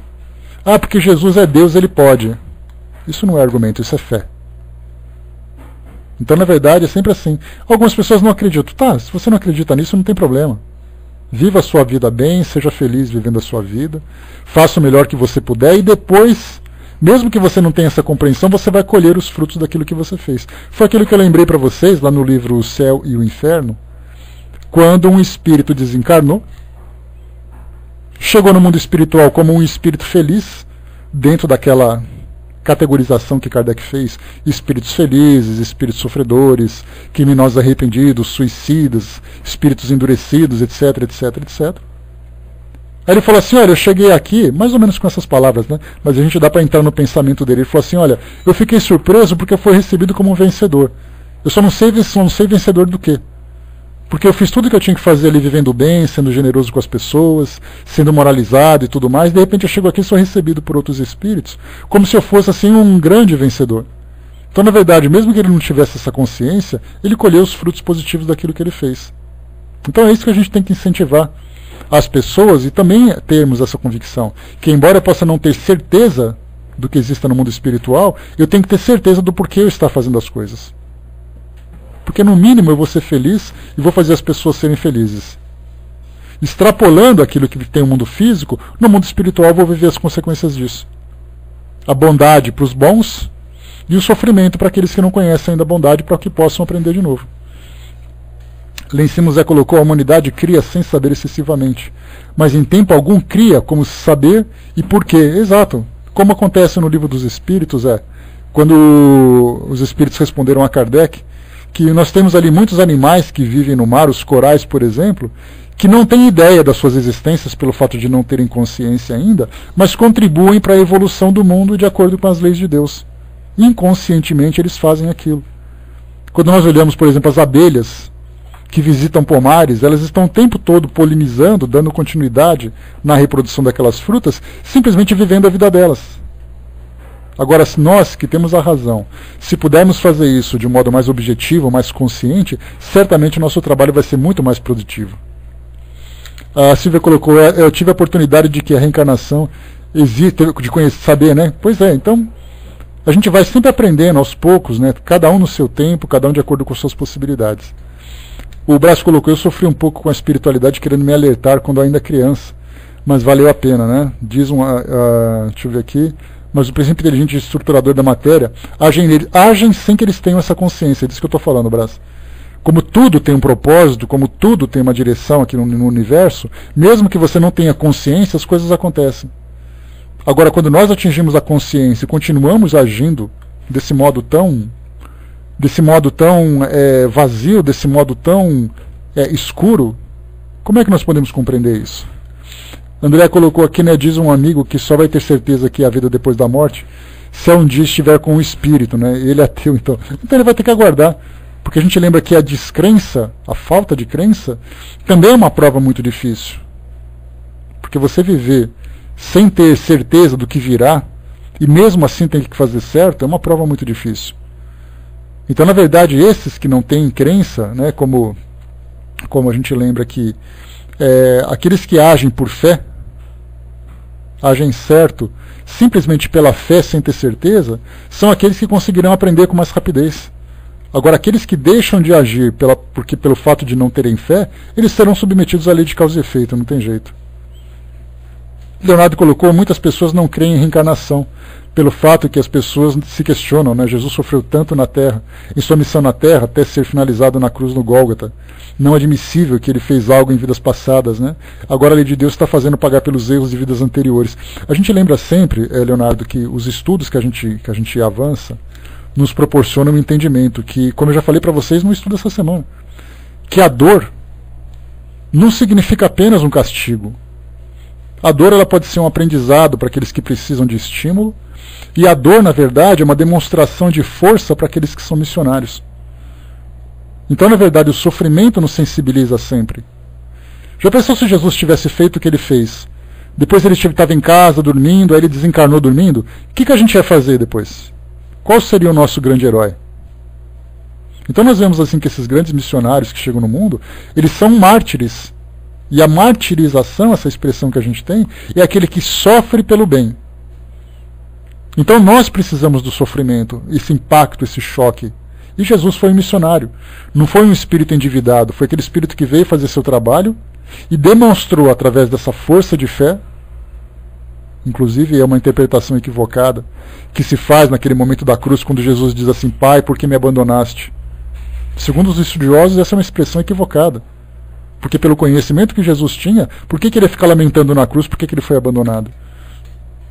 Ah, porque Jesus é Deus, ele pode. Isso não é argumento, isso é fé. Então, na verdade, é sempre assim. Algumas pessoas não acreditam. Tá, se você não acredita nisso, não tem problema. Viva a sua vida bem, seja feliz vivendo a sua vida. Faça o melhor que você puder e depois, mesmo que você não tenha essa compreensão, você vai colher os frutos daquilo que você fez. Foi aquilo que eu lembrei para vocês lá no livro O Céu e o Inferno. Quando um espírito desencarnou, chegou no mundo espiritual como um espírito feliz, dentro daquela categorização que Kardec fez, espíritos felizes, espíritos sofredores, criminosos arrependidos, suicidas, espíritos endurecidos, etc, etc, etc. Aí ele falou assim, olha, eu cheguei aqui, mais ou menos com essas palavras, né? Mas a gente dá para entrar no pensamento dele. Ele falou assim, olha, eu fiquei surpreso porque eu fui recebido como um vencedor. Eu só não sei vencedor do quê? Porque eu fiz tudo que eu tinha que fazer ali, vivendo bem, sendo generoso com as pessoas, sendo moralizado e tudo mais. De repente eu chego aqui e sou recebido por outros espíritos, como se eu fosse assim um grande vencedor. Então, na verdade, mesmo que ele não tivesse essa consciência, ele colheu os frutos positivos daquilo que ele fez. Então é isso que a gente tem que incentivar as pessoas e também termos essa convicção. Que embora eu possa não ter certeza do que exista no mundo espiritual, eu tenho que ter certeza do porquê eu estou fazendo as coisas. Porque no mínimo eu vou ser feliz e vou fazer as pessoas serem felizes. Extrapolando aquilo que tem no mundo físico, no mundo espiritual eu vou viver as consequências disso. a bondade para os bons e o sofrimento para aqueles que não conhecem ainda a bondade, para que possam aprender de novo. Lá em cima Zé colocou: a humanidade cria sem saber excessivamente, mas em tempo algum cria como saber e por quê. Exato. Como acontece no Livro dos Espíritos, quando os espíritos responderam a Kardec, que nós temos ali muitos animais que vivem no mar, os corais, por exemplo, que não têm ideia das suas existências pelo fato de não terem consciência ainda, mas contribuem para a evolução do mundo de acordo com as leis de Deus. Inconscientemente eles fazem aquilo. Quando nós olhamos, por exemplo, as abelhas que visitam pomares, elas estão o tempo todo polinizando, dando continuidade na reprodução daquelas frutas, simplesmente vivendo a vida delas. Agora, nós que temos a razão, se pudermos fazer isso de um modo mais objetivo, mais consciente, certamente o nosso trabalho vai ser muito mais produtivo. A Silvia colocou: eu tive a oportunidade de que a reencarnação existe, de conhecer, saber, né? Pois é, então a gente vai sempre aprendendo aos poucos, né? Cada um no seu tempo, cada um de acordo com suas possibilidades. O Brás colocou: eu sofri um pouco com a espiritualidade querendo me alertar quando ainda criança, mas valeu a pena, né? Diz deixa eu ver aqui: mas o princípio inteligente e estruturador da matéria agem sem que eles tenham essa consciência. É disso que eu estou falando, Brás. Como tudo tem um propósito, como tudo tem uma direção aqui no universo, mesmo que você não tenha consciência, as coisas acontecem. Agora, quando nós atingimos a consciência e continuamos agindo desse modo tão vazio, desse modo tão escuro, como é que nós podemos compreender isso? André colocou aqui, né, diz um amigo que só vai ter certeza que há vida depois da morte se um dia estiver com o espírito, né? Ele é ateu, então ele vai ter que aguardar. Porque a gente lembra que a descrença, a falta de crença, também é uma prova muito difícil. Porque você viver sem ter certeza do que virá, e mesmo assim tem que fazer certo, é uma prova muito difícil. Então, na verdade, esses que não têm crença, né, como a gente lembra que aqueles que agem por fé, agem certo, simplesmente pela fé, sem ter certeza, são aqueles que conseguirão aprender com mais rapidez. Agora, aqueles que deixam de agir pelo fato de não terem fé, eles serão submetidos à lei de causa e efeito, não tem jeito. Leonardo colocou: muitas pessoas não creem em reencarnação, pelo fato que as pessoas se questionam, né? Jesus sofreu tanto na Terra, em sua missão na Terra, até ser finalizado na cruz no Gólgota. Não é admissível que ele fez algo em vidas passadas, né? Agora a lei de Deus está fazendo pagar pelos erros de vidas anteriores. A gente lembra sempre, Leonardo, que os estudos que a gente avança nos proporcionam um entendimento que, como eu já falei para vocês no estudo essa semana, que a dor não significa apenas um castigo. A dor, ela pode ser um aprendizado para aqueles que precisam de estímulo, e a dor, na verdade, é uma demonstração de força para aqueles que são missionários. Então, na verdade, o sofrimento nos sensibiliza sempre. Já pensou se Jesus tivesse feito o que ele fez? Depois ele estava em casa dormindo, aí ele desencarnou dormindo? O que a gente ia fazer depois? Qual seria o nosso grande herói? Então nós vemos assim que esses grandes missionários que chegam no mundo, eles são mártires. E a martirização, essa expressão que a gente tem, é aquele que sofre pelo bem. Então nós precisamos do sofrimento, esse impacto, esse choque. E Jesus foi um missionário. Não foi um espírito endividado, foi aquele espírito que veio fazer seu trabalho e demonstrou através dessa força de fé, inclusive é uma interpretação equivocada, que se faz naquele momento da cruz, quando Jesus diz assim: Pai, por que me abandonaste? Segundo os estudiosos, essa é uma expressão equivocada. Porque pelo conhecimento que Jesus tinha, por que ele ia ficar lamentando na cruz, por que ele foi abandonado?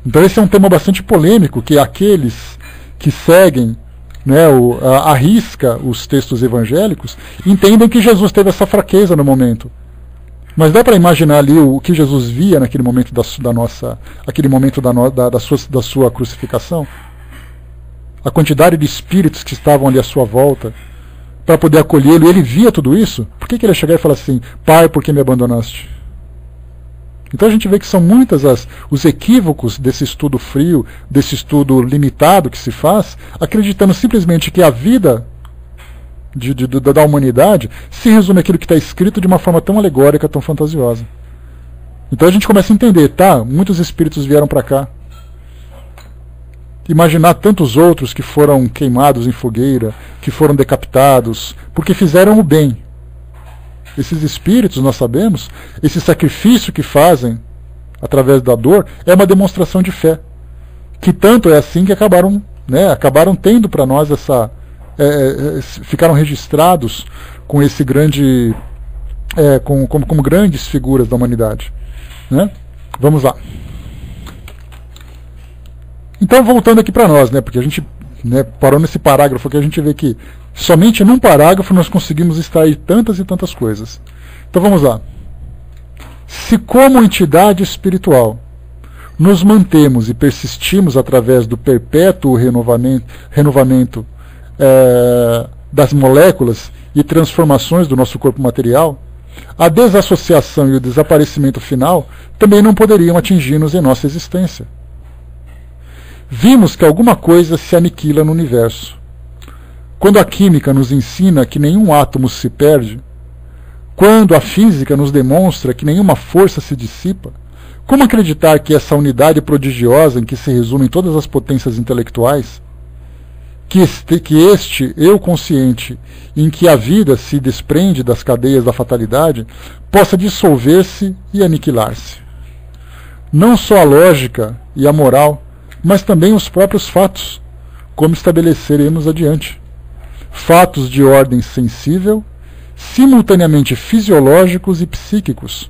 Então esse é um tema bastante polêmico, que aqueles que seguem, né, à risca os textos evangélicos, entendem que Jesus teve essa fraqueza no momento. Mas dá para imaginar ali o que Jesus via naquele momento da sua crucificação? A quantidade de espíritos que estavam ali à sua volta para poder acolhê-lo, e ele via tudo isso. Por que ele ia chegar e falar assim: Pai, por que me abandonaste? Então a gente vê que são muitas os equívocos desse estudo frio, desse estudo limitado que se faz, acreditando simplesmente que a vida da humanidade se resume àquilo que está escrito de uma forma tão alegórica, tão fantasiosa. Então a gente começa a entender, tá, muitos espíritos vieram para cá. Imaginar tantos outros que foram queimados em fogueira, que foram decapitados, porque fizeram o bem. Esses espíritos, nós sabemos, esse sacrifício que fazem através da dor é uma demonstração de fé. Que tanto é assim que acabaram tendo para nós ficaram registrados com esse grande, como grandes figuras da humanidade, né? Vamos lá. Então, voltando aqui para nós, porque a gente parou nesse parágrafo que a gente vê que somente num parágrafo nós conseguimos extrair tantas e tantas coisas. Então vamos lá. Se como entidade espiritual nos mantemos e persistimos através do perpétuo renovamento das moléculas e transformações do nosso corpo material, a desassociação e o desaparecimento final também não poderiam atingir-nos em nossa existência. Vimos que alguma coisa se aniquila no universo. Quando a química nos ensina que nenhum átomo se perde, quando a física nos demonstra que nenhuma força se dissipa, como acreditar que essa unidade prodigiosa em que se resumem todas as potências intelectuais, que este eu consciente, em que a vida se desprende das cadeias da fatalidade, possa dissolver-se e aniquilar-se? Não só a lógica e a moral, mas também os próprios fatos, como estabeleceremos adiante. Fatos de ordem sensível, simultaneamente fisiológicos e psíquicos.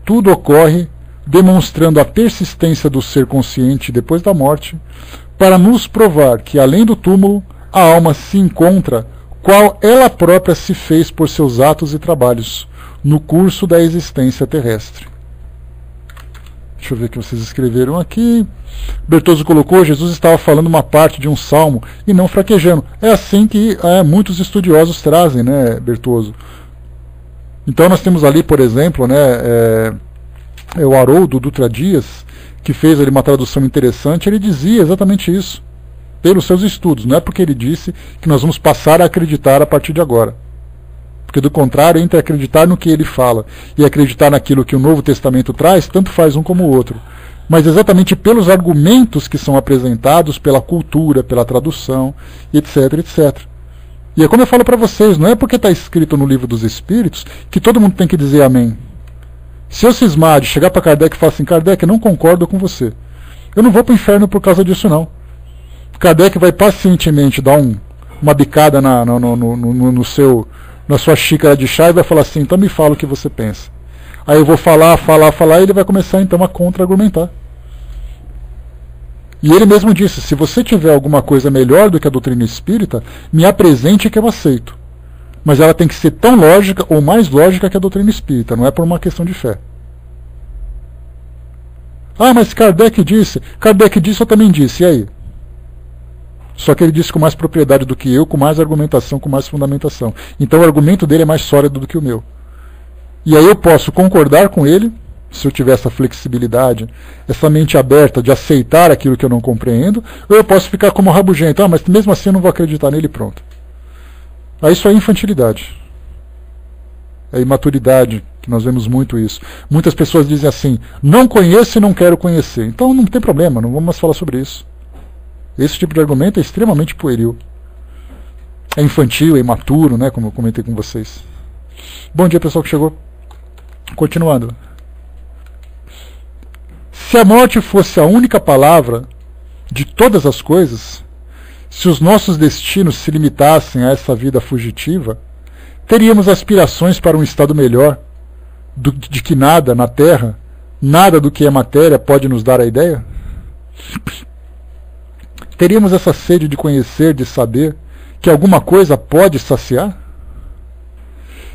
Tudo ocorre demonstrando a persistência do ser consciente depois da morte, para nos provar que, além do túmulo, a alma se encontra qual ela própria se fez por seus atos e trabalhos, no curso da existência terrestre. Deixa eu ver o que vocês escreveram aqui. Bertozzo colocou: Jesus estava falando uma parte de um salmo e não fraquejando. É assim que muitos estudiosos trazem, Bertozzo? Então nós temos ali, por exemplo, o Haroldo Dutra Dias, que fez ali uma tradução interessante. Ele dizia exatamente isso, pelos seus estudos. Não é porque ele disse que nós vamos passar a acreditar a partir de agora. Porque, do contrário, entre acreditar no que ele fala e acreditar naquilo que o Novo Testamento traz, tanto faz um como o outro. Mas exatamente pelos argumentos que são apresentados, pela cultura, pela tradução, etc, etc. E é como eu falo para vocês, não é porque está escrito no Livro dos Espíritos que todo mundo tem que dizer amém. Se eu cismar de chegar para Kardec e falar assim: Kardec, eu não concordo com você, eu não vou para o inferno por causa disso, não. Kardec vai pacientemente dar uma bicada na sua xícara de chá e vai falar assim: então me fala o que você pensa. Aí eu vou falar, e ele vai começar então a contra-argumentar. E ele mesmo disse: se você tiver alguma coisa melhor do que a doutrina espírita, me apresente que eu aceito. Mas ela tem que ser tão lógica ou mais lógica que a doutrina espírita, não é por uma questão de fé. Ah, mas Kardec disse, eu também disse, e aí? Só que ele disse com mais propriedade do que eu, com mais argumentação, com mais fundamentação. Então o argumento dele é mais sólido do que o meu. E aí eu posso concordar com ele, se eu tiver essa flexibilidade, essa mente aberta de aceitar aquilo que eu não compreendo, ou eu posso ficar como rabugento: mas mesmo assim eu não vou acreditar nele, pronto. Aí isso é infantilidade. É imaturidade, que nós vemos muito isso. Muitas pessoas dizem assim: não conheço e não quero conhecer. Então não tem problema, não vamos mais falar sobre isso. Esse tipo de argumento é extremamente pueril. É infantil, é imaturo, como eu comentei com vocês. Bom dia, pessoal que chegou. Continuando. Se a morte fosse a única palavra de todas as coisas, se os nossos destinos se limitassem a essa vida fugitiva, teríamos aspirações para um estado melhor, de que nada na Terra, nada do que é matéria pode nos dar a ideia? Teríamos essa sede de conhecer, de saber, que alguma coisa pode saciar?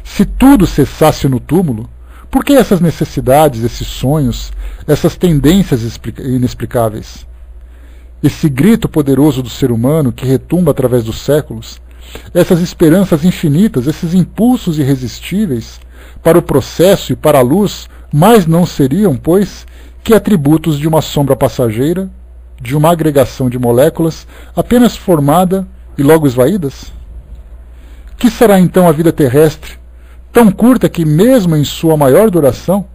Se tudo cessasse no túmulo, por que essas necessidades, esses sonhos, essas tendências inexplicáveis? Esse grito poderoso do ser humano que retumba através dos séculos, essas esperanças infinitas, esses impulsos irresistíveis para o processo e para a luz, mais não seriam, pois, que atributos de uma sombra passageira, de uma agregação de moléculas apenas formada e logo esvaídas? Que será então a vida terrestre, tão curta que, mesmo em sua maior duração,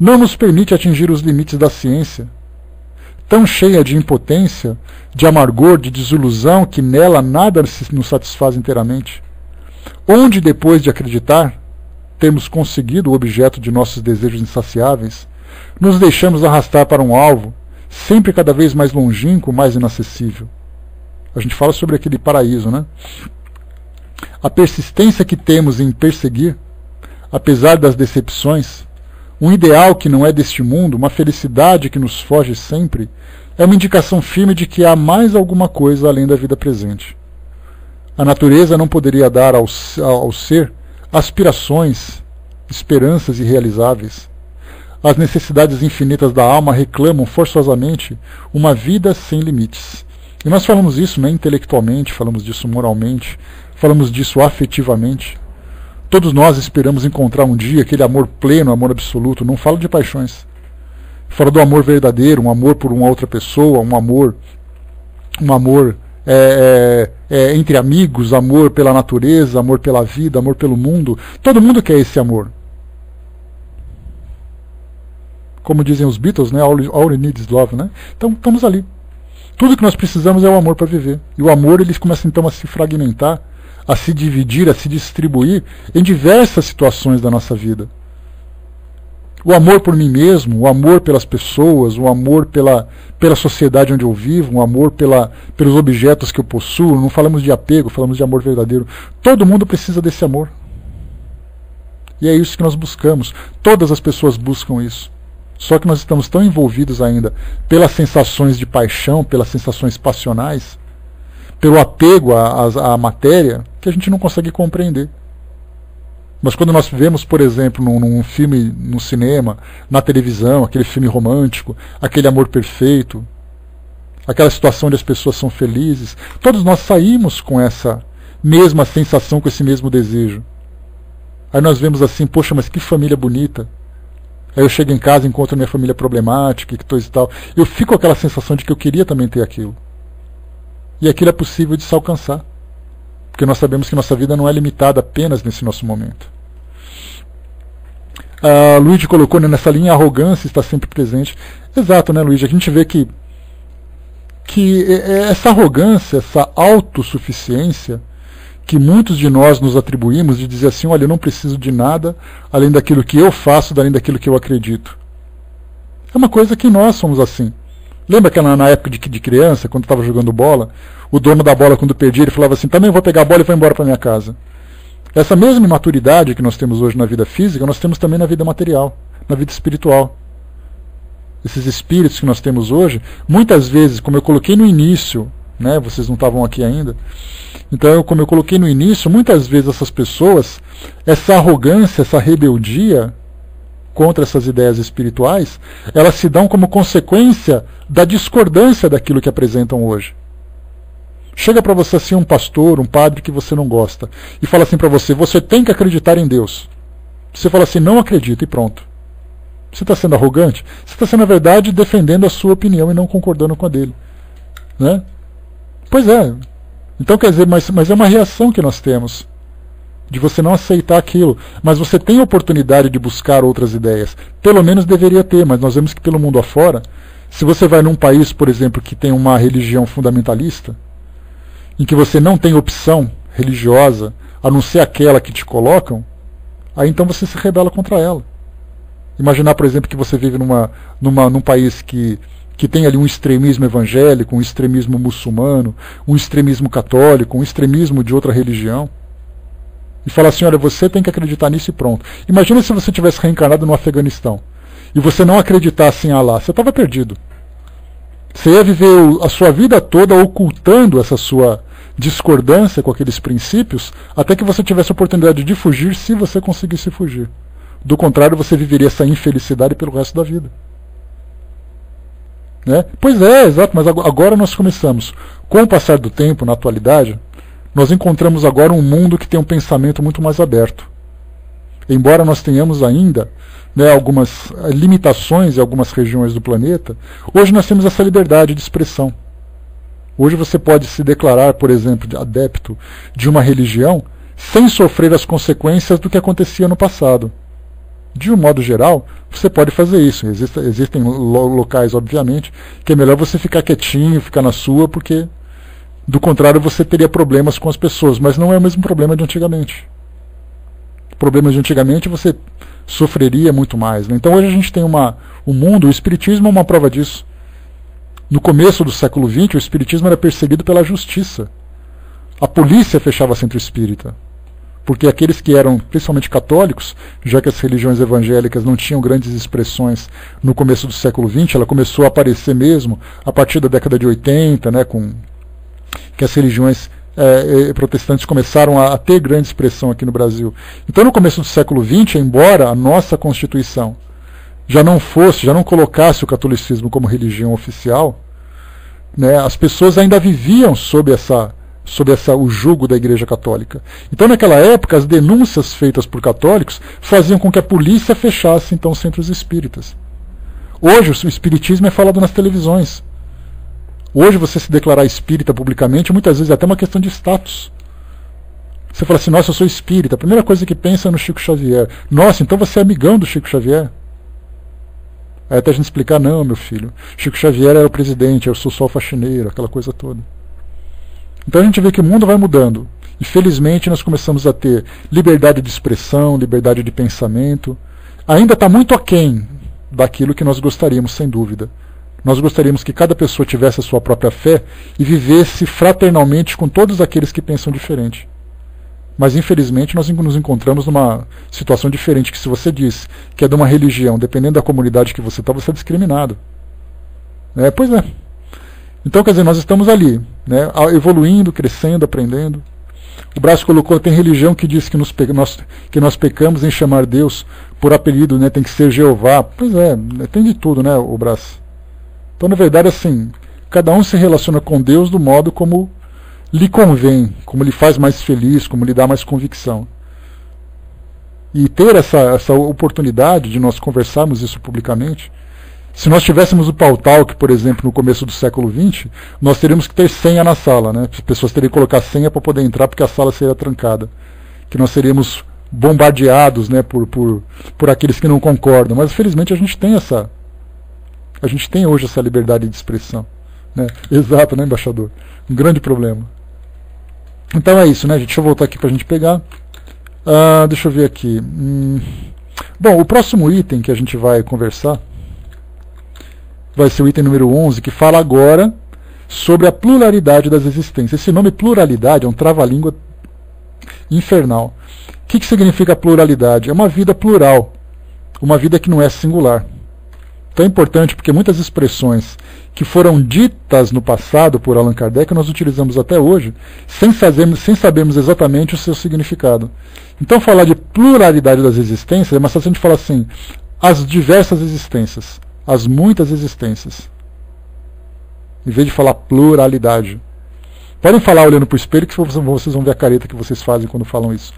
não nos permite atingir os limites da ciência, tão cheia de impotência, de amargor, de desilusão, que nela nada nos satisfaz inteiramente? Onde, depois de acreditar termos conseguido o objeto de nossos desejos insaciáveis, nos deixamos arrastar para um alvo, sempre cada vez mais longínquo, mais inacessível. A gente fala sobre aquele paraíso, né? A persistência que temos em perseguir, apesar das decepções, um ideal que não é deste mundo, uma felicidade que nos foge sempre, é uma indicação firme de que há mais alguma coisa além da vida presente. A natureza não poderia dar ao ser aspirações, esperanças irrealizáveis. As necessidades infinitas da alma reclamam forçosamente uma vida sem limites. E nós falamos isso, né, intelectualmente, falamos disso moralmente, falamos disso afetivamente. Todos nós esperamos encontrar um dia aquele amor pleno, amor absoluto. Não falo de paixões. Falo do amor verdadeiro, um amor por uma outra pessoa, um amor entre amigos, amor pela natureza, amor pela vida, amor pelo mundo. Todo mundo quer esse amor. Como dizem os Beatles, né? All you need is love, né? Então estamos ali. Tudo que nós precisamos é o amor para viver. E o amor, ele começa então a se fragmentar, a se dividir, a se distribuir em diversas situações da nossa vida. O amor por mim mesmo, o amor pelas pessoas, o amor pela sociedade onde eu vivo, o amor pelos objetos que eu possuo. Não falamos de apego, falamos de amor verdadeiro. Todo mundo precisa desse amor. E é isso que nós buscamos. Todas as pessoas buscam isso. Só que nós estamos tão envolvidos ainda pelas sensações de paixão, pelas sensações passionais, pelo apego à matéria, que a gente não consegue compreender. Mas quando nós vemos, por exemplo, num filme no cinema, na televisão, aquele filme romântico, aquele amor perfeito, aquela situação onde as pessoas são felizes, todos nós saímos com essa mesma sensação, com esse mesmo desejo. Aí nós vemos assim, poxa, mas que família bonita. Aí eu chego em casa e encontro minha família problemática e coisa e tal. Eu fico com aquela sensação de que eu queria também ter aquilo. E aquilo é possível de se alcançar. Porque nós sabemos que nossa vida não é limitada apenas nesse nosso momento. Luigi colocou, né, nessa linha, a arrogância está sempre presente. Exato, né, Luigi? A gente vê que essa arrogância, essa autossuficiência que muitos de nós nos atribuímos, de dizer assim, olha, eu não preciso de nada além daquilo que eu faço, além daquilo que eu acredito. É uma coisa que nós somos assim. Lembra que na época de criança, quando estava jogando bola, o dono da bola, quando perdia, ele falava assim, também vou pegar a bola e vou embora para minha casa. Essa mesma imaturidade que nós temos hoje na vida física, nós temos também na vida material, na vida espiritual. Esses espíritos que nós temos hoje, muitas vezes, como eu coloquei no início, né, vocês não estavam aqui ainda, então, como eu coloquei no início, muitas vezes essas pessoas, essa arrogância, essa rebeldia contra essas ideias espirituais, elas se dão como consequência da discordância daquilo que apresentam hoje. Chega para você assim um pastor, um padre que você não gosta, e fala assim para você, você tem que acreditar em Deus. Você fala assim, não acredito, e pronto. Você está sendo arrogante? Você está sendo, na verdade, defendendo a sua opinião e não concordando com a dele. Né? Pois é. Então, quer dizer, mas é uma reação que nós temos, de você não aceitar aquilo. Mas você tem a oportunidade de buscar outras ideias. Pelo menos deveria ter, mas nós vemos que pelo mundo afora, se você vai num país, por exemplo, que tem uma religião fundamentalista, em que você não tem opção religiosa, a não ser aquela que te colocam, aí então você se rebela contra ela. Imaginar, por exemplo, que você vive num país que tem ali um extremismo evangélico, um extremismo muçulmano, um extremismo católico, um extremismo de outra religião, e falar assim, olha, você tem que acreditar nisso e pronto. Imagina se você tivesse reencarnado no Afeganistão, e você não acreditasse em Allah, você estava perdido. Você ia viver a sua vida toda ocultando essa sua discordância com aqueles princípios, até que você tivesse a oportunidade de fugir, se você conseguisse fugir. Do contrário, você viveria essa infelicidade pelo resto da vida. Né? Pois é, exato, mas agora nós começamos. Com o passar do tempo, na atualidade, nós encontramos agora um mundo que tem um pensamento muito mais aberto. Embora nós tenhamos ainda, né, algumas limitações em algumas regiões do planeta, hoje nós temos essa liberdade de expressão. Hoje você pode se declarar, por exemplo, adepto de uma religião sem sofrer as consequências do que acontecia no passado. De um modo geral, você pode fazer isso. Existem locais, obviamente, que é melhor você ficar quietinho, ficar na sua, porque, do contrário, você teria problemas com as pessoas. Mas não é o mesmo problema de antigamente. Problemas de antigamente você sofreria muito mais. Né? Então hoje a gente tem o mundo, o Espiritismo é uma prova disso. No começo do século XX, o espiritismo era perseguido pela justiça. A polícia fechava centro espírita, porque aqueles que eram principalmente católicos, já que as religiões evangélicas não tinham grandes expressões no começo do século XX, ela começou a aparecer mesmo a partir da década de 80, né, que as religiões protestantes começaram a ter grande expressão aqui no Brasil. Então, no começo do século XX, embora a nossa Constituição já não colocasse o catolicismo como religião oficial, né, as pessoas ainda viviam sob o jugo da Igreja Católica. Então, naquela época, as denúncias feitas por católicos faziam com que a polícia fechasse, então, centros espíritas. Hoje, o espiritismo é falado nas televisões. Hoje, você se declarar espírita publicamente, muitas vezes é até uma questão de status. Você fala assim, nossa, eu sou espírita. A primeira coisa que pensa é no Chico Xavier. Nossa, então você é amigão do Chico Xavier? Aí até a gente explicar, não, meu filho, Chico Xavier era o presidente, eu sou só o faxineiro, aquela coisa toda. Então a gente vê que o mundo vai mudando. E felizmente nós começamos a ter liberdade de expressão, liberdade de pensamento. Ainda está muito aquém daquilo que nós gostaríamos, sem dúvida. Nós gostaríamos que cada pessoa tivesse a sua própria fé e vivesse fraternalmente com todos aqueles que pensam diferente. Mas infelizmente nós nos encontramos numa situação diferente, que se você diz que é de uma religião, dependendo da comunidade que você está, você é discriminado. Pois é. Então, quer dizer, nós estamos ali, né, evoluindo, crescendo, aprendendo. O Brás colocou, tem religião que diz que nós pecamos em chamar Deus por apelido, né, tem que ser Jeová. Pois é, tem de tudo, né, o Brás. Então, na verdade, assim, cada um se relaciona com Deus do modo como lhe convém, como lhe faz mais feliz, como lhe dá mais convicção. E ter essa oportunidade de nós conversarmos isso publicamente. Se nós tivéssemos o Pautalk, por exemplo, no começo do século XX, nós teríamos que ter senha na sala, né? As pessoas teriam que colocar senha para poder entrar, porque a sala seria trancada. Que nós seríamos bombardeados, né, por aqueles que não concordam. Mas felizmente a gente tem hoje essa liberdade de expressão, né? Exato, né, embaixador? Um grande problema. Então é isso, né, gente? Deixa eu voltar aqui para a gente pegar. Deixa eu ver aqui. Bom, o próximo item que a gente vai conversar vai ser o item número 11, que fala agora sobre a pluralidade das existências. Esse nome pluralidade é um trava-língua infernal. O que significa pluralidade? É uma vida plural, uma vida que não é singular. Então é importante porque muitas expressões que foram ditas no passado por Allan Kardec nós utilizamos até hoje sem sabermos exatamente o seu significado. Então falar de pluralidade das existências é mais fácil a gente falar assim, as diversas existências, as muitas existências, em vez de falar pluralidade. Podem falar olhando para o espelho que vocês vão ver a careta que vocês fazem quando falam isso.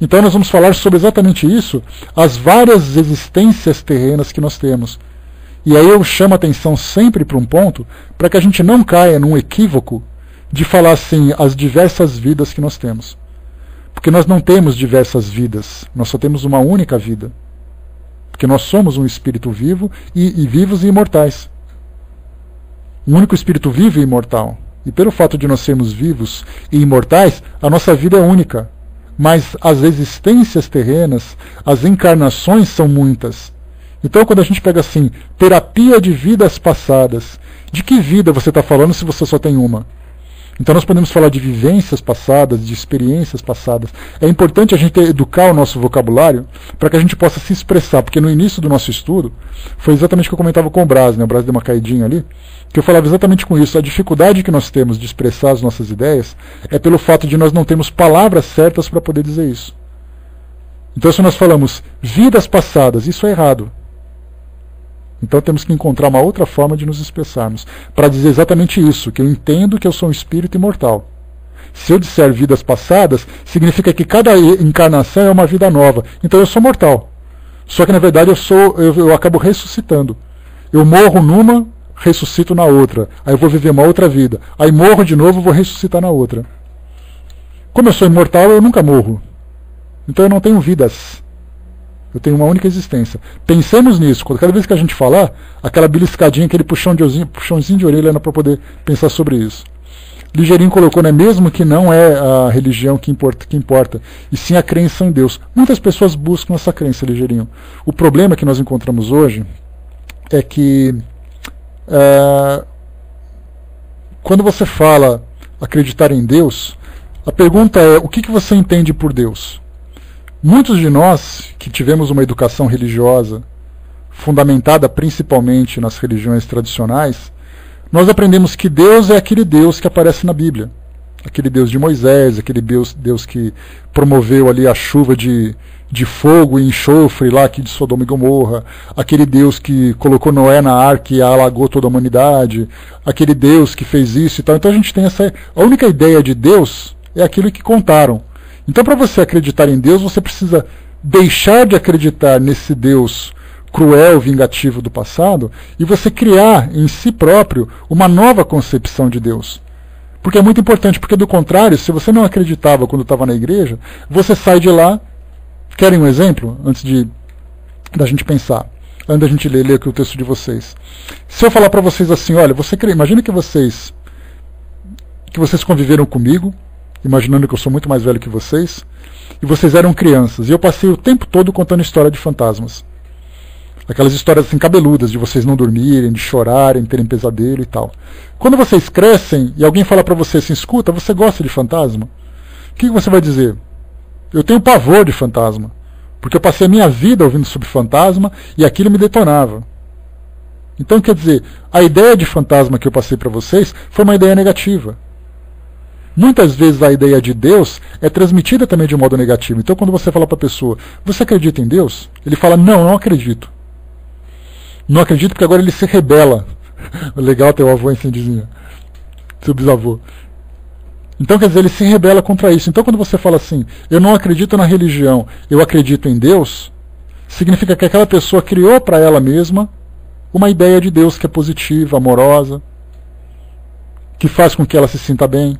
Então nós vamos falar sobre exatamente isso, as várias existências terrenas que nós temos. E aí eu chamo a atenção sempre para um ponto, para que a gente não caia num equívoco de falar assim, as diversas vidas que nós temos. Porque nós não temos diversas vidas, nós só temos uma única vida. Porque nós somos um espírito vivo e vivos e imortais. Um único espírito vivo e imortal. E pelo fato de nós sermos vivos e imortais, a nossa vida é única. Mas as existências terrenas, as encarnações são muitas. Então quando a gente pega assim, terapia de vidas passadas, de que vida você está falando se você só tem uma? Então nós podemos falar de vivências passadas, de experiências passadas. É importante a gente educar o nosso vocabulário para que a gente possa se expressar, porque no início do nosso estudo, foi exatamente o que eu comentava com o Brás, né? O Brás deu uma caidinha ali, que eu falava exatamente com isso. A dificuldade que nós temos de expressar as nossas ideias é pelo fato de nós não termos palavras certas para poder dizer isso. Então se nós falamos vidas passadas, isso é errado. Então temos que encontrar uma outra forma de nos expressarmos, para dizer exatamente isso, que eu entendo que eu sou um espírito imortal. Se eu disser vidas passadas, significa que cada encarnação é uma vida nova. Então eu sou mortal. Só que na verdade eu acabo ressuscitando. Eu morro numa, ressuscito na outra. Aí eu vou viver uma outra vida. Aí morro de novo, vou ressuscitar na outra. Como eu sou imortal, eu nunca morro. Então eu não tenho vidas. Eu tenho uma única existência. Pensemos nisso. Cada vez que a gente falar, aquela beliscadinha, aquele puxãozinho de orelha para poder pensar sobre isso. Ligeirinho colocou, né, mesmo que não é a religião que importa, e sim a crença em Deus. Muitas pessoas buscam essa crença, Ligeirinho. O problema que nós encontramos hoje é que quando você fala acreditar em Deus, a pergunta é: o que você entende por Deus? Muitos de nós que tivemos uma educação religiosa fundamentada principalmente nas religiões tradicionais, nós aprendemos que Deus é aquele Deus que aparece na Bíblia. Aquele Deus de Moisés, aquele Deus que promoveu ali a chuva de fogo e enxofre lá aqui de Sodoma e Gomorra, aquele Deus que colocou Noé na arca e alagou toda a humanidade, aquele Deus que fez isso e tal. Então a gente tem a única ideia de Deus é aquilo que contaram. Então, para você acreditar em Deus, você precisa deixar de acreditar nesse Deus cruel, vingativo do passado, e você criar em si próprio uma nova concepção de Deus. Porque é muito importante, porque do contrário, se você não acreditava quando estava na igreja, você sai de lá. Querem um exemplo? Antes da gente pensar, antes da gente ler aqui o texto de vocês. Se eu falar para vocês assim: olha, imagina que vocês conviveram comigo, imaginando que eu sou muito mais velho que vocês, e vocês eram crianças, e eu passei o tempo todo contando história de fantasmas. Aquelas histórias assim cabeludas, de vocês não dormirem, de chorarem, terem pesadelo e tal. Quando vocês crescem e alguém fala para você assim: escuta, você gosta de fantasma? O que você vai dizer? Eu tenho pavor de fantasma, porque eu passei a minha vida ouvindo sobre fantasma e aquilo me detonava. Então, quer dizer, a ideia de fantasma que eu passei para vocês foi uma ideia negativa. Muitas vezes a ideia de Deus é transmitida também de um modo negativo. Então, quando você fala para a pessoa: você acredita em Deus? Ele fala: não acredito. Não acredito porque agora ele se rebela. Legal teu avô assim dizia, seu bisavô. Então, quer dizer, ele se rebela contra isso. Então, quando você fala assim: eu não acredito na religião, eu acredito em Deus, significa que aquela pessoa criou para ela mesma uma ideia de Deus que é positiva, amorosa, que faz com que ela se sinta bem.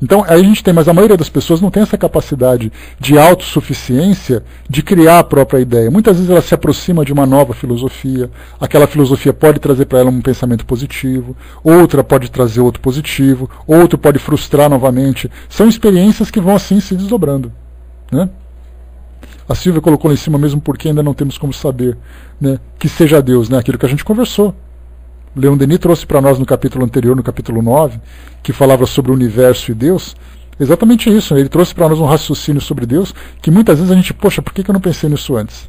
Então, aí a gente tem, mas a maioria das pessoas não tem essa capacidade de autossuficiência de criar a própria ideia. Muitas vezes ela se aproxima de uma nova filosofia, aquela filosofia pode trazer para ela um pensamento positivo, outra pode trazer outro positivo, outro pode frustrar novamente. São experiências que vão assim se desdobrando, né? A Silvia colocou lá em cima mesmo porque ainda não temos como saber, né, que seja Deus, né, aquilo que a gente conversou. Leon Denis trouxe para nós no capítulo anterior, no capítulo 9, que falava sobre o universo e Deus, exatamente isso. Ele trouxe para nós um raciocínio sobre Deus, que muitas vezes a gente, poxa, por que eu não pensei nisso antes?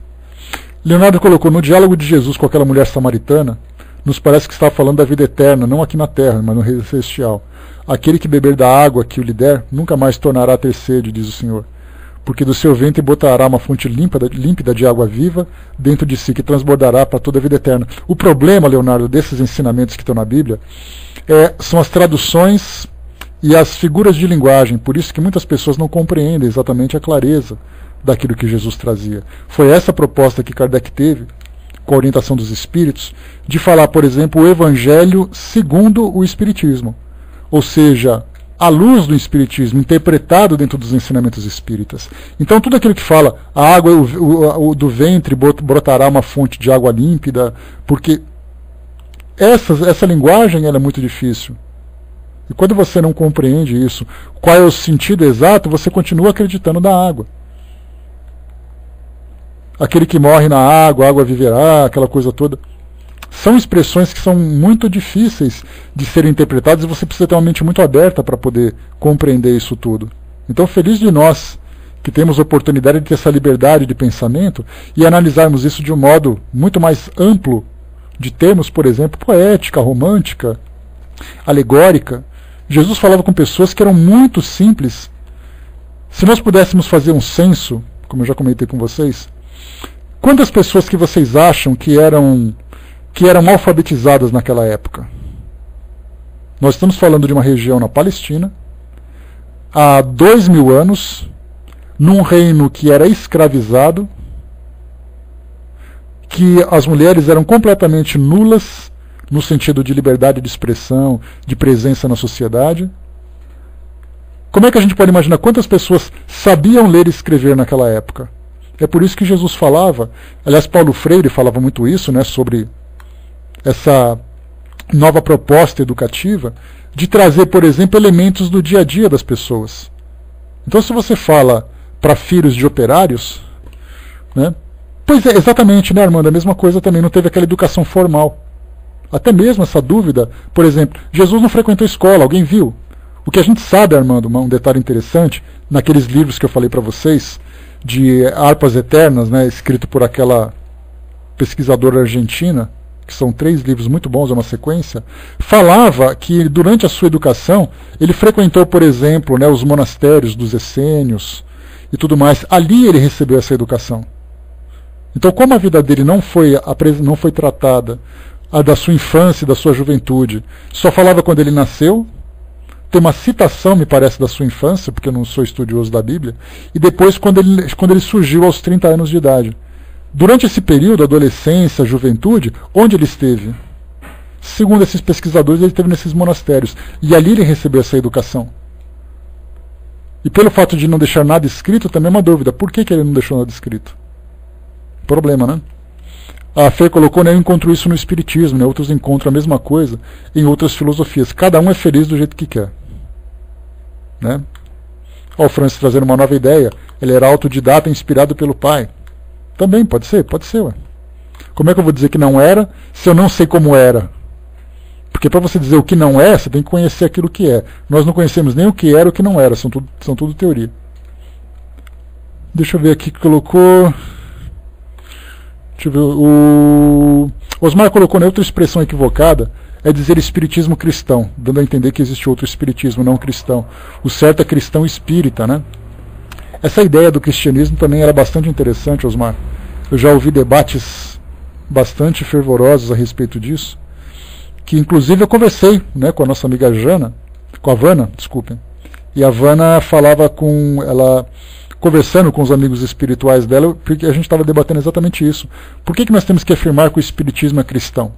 Leonardo colocou: no diálogo de Jesus com aquela mulher samaritana, nos parece que está falando da vida eterna, não aqui na terra, mas no reino celestial. Aquele que beber da água que o lhe der, nunca mais tornará a ter sede, diz o Senhor. Porque do seu ventre botará uma fonte límpida de água viva dentro de si, que transbordará para toda a vida eterna. O problema, Leonardo, desses ensinamentos que estão na Bíblia, são as traduções e as figuras de linguagem. Por isso que muitas pessoas não compreendem exatamente a clareza daquilo que Jesus trazia. Foi essa a proposta que Kardec teve, com a orientação dos espíritos, de falar, por exemplo, o Evangelho segundo o Espiritismo. Ou seja, à luz do Espiritismo, interpretado dentro dos ensinamentos espíritas. Então, tudo aquilo que fala: a água do ventre brotará uma fonte de água límpida, porque essa linguagem ela é muito difícil. E quando você não compreende isso, qual é o sentido exato, você continua acreditando na água. Aquele que morre na água, a água viverá, aquela coisa toda. São expressões que são muito difíceis de serem interpretadas e você precisa ter uma mente muito aberta para poder compreender isso tudo. Então, feliz de nós que temos a oportunidade de ter essa liberdade de pensamento e analisarmos isso de um modo muito mais amplo, de termos, por exemplo, poética, romântica, alegórica. Jesus falava com pessoas que eram muito simples. Se nós pudéssemos fazer um censo, como eu já comentei com vocês, quantas pessoas que vocês acham que eram alfabetizadas naquela época? Nós estamos falando de uma região na Palestina, há 2000 anos, num reino que era escravizado, que as mulheres eram completamente nulas no sentido de liberdade de expressão, de presença na sociedade. Como é que a gente pode imaginar quantas pessoas sabiam ler e escrever naquela época? É por isso que Jesus falava, aliás, Paulo Freire falava muito isso, né, sobre essa nova proposta educativa de trazer, por exemplo, elementos do dia a dia das pessoas. Então, se você fala para filhos de operários, né, pois é, exatamente, né, Armando? A mesma coisa também, não teve aquela educação formal. Até mesmo essa dúvida, por exemplo, Jesus não frequentou escola, alguém viu? O que a gente sabe, Armando, um detalhe interessante, naqueles livros que eu falei para vocês, de Harpas Eternas, né, escrito por aquela pesquisadora argentina, que são 3 livros muito bons, é uma sequência, falava que durante a sua educação, ele frequentou, por exemplo, né, os monastérios dos essênios e tudo mais. Ali ele recebeu essa educação. Então, como a vida dele não foi tratada, a da sua infância e da sua juventude, só falava quando ele nasceu, tem uma citação, me parece, da sua infância, porque eu não sou estudioso da Bíblia, e depois quando ele surgiu aos 30 anos de idade. Durante esse período, adolescência, juventude, onde ele esteve? Segundo esses pesquisadores, ele esteve nesses monastérios. E ali ele recebeu essa educação. E pelo fato de não deixar nada escrito, também é uma dúvida. Por que ele não deixou nada escrito? Problema, né? A Fê colocou, né, eu encontro isso no Espiritismo, né? Outros encontram a mesma coisa em outras filosofias. Cada um é feliz do jeito que quer. Né? Ó, o Francis trazendo uma nova ideia. Ele era autodidata, inspirado pelo pai. Também, pode ser, ué. Como é que eu vou dizer que não era, se eu não sei como era? Porque para você dizer o que não é, você tem que conhecer aquilo que é. Nós não conhecemos nem o que era e o que não era, são tudo teoria. Deixa eu ver aqui que colocou... Deixa eu ver, o Osmar colocou, né, outra expressão equivocada, é dizer espiritismo cristão, dando a entender que existe outro espiritismo não cristão. O certo é cristão espírita, né? Essa ideia do cristianismo também era bastante interessante, Osmar. Eu já ouvi debates bastante fervorosos a respeito disso, que inclusive eu conversei, né, com a nossa amiga Vana, desculpem. E a Vana falava conversando com os amigos espirituais dela, porque a gente estava debatendo exatamente isso. Por que nós temos que afirmar que o espiritismo é cristão?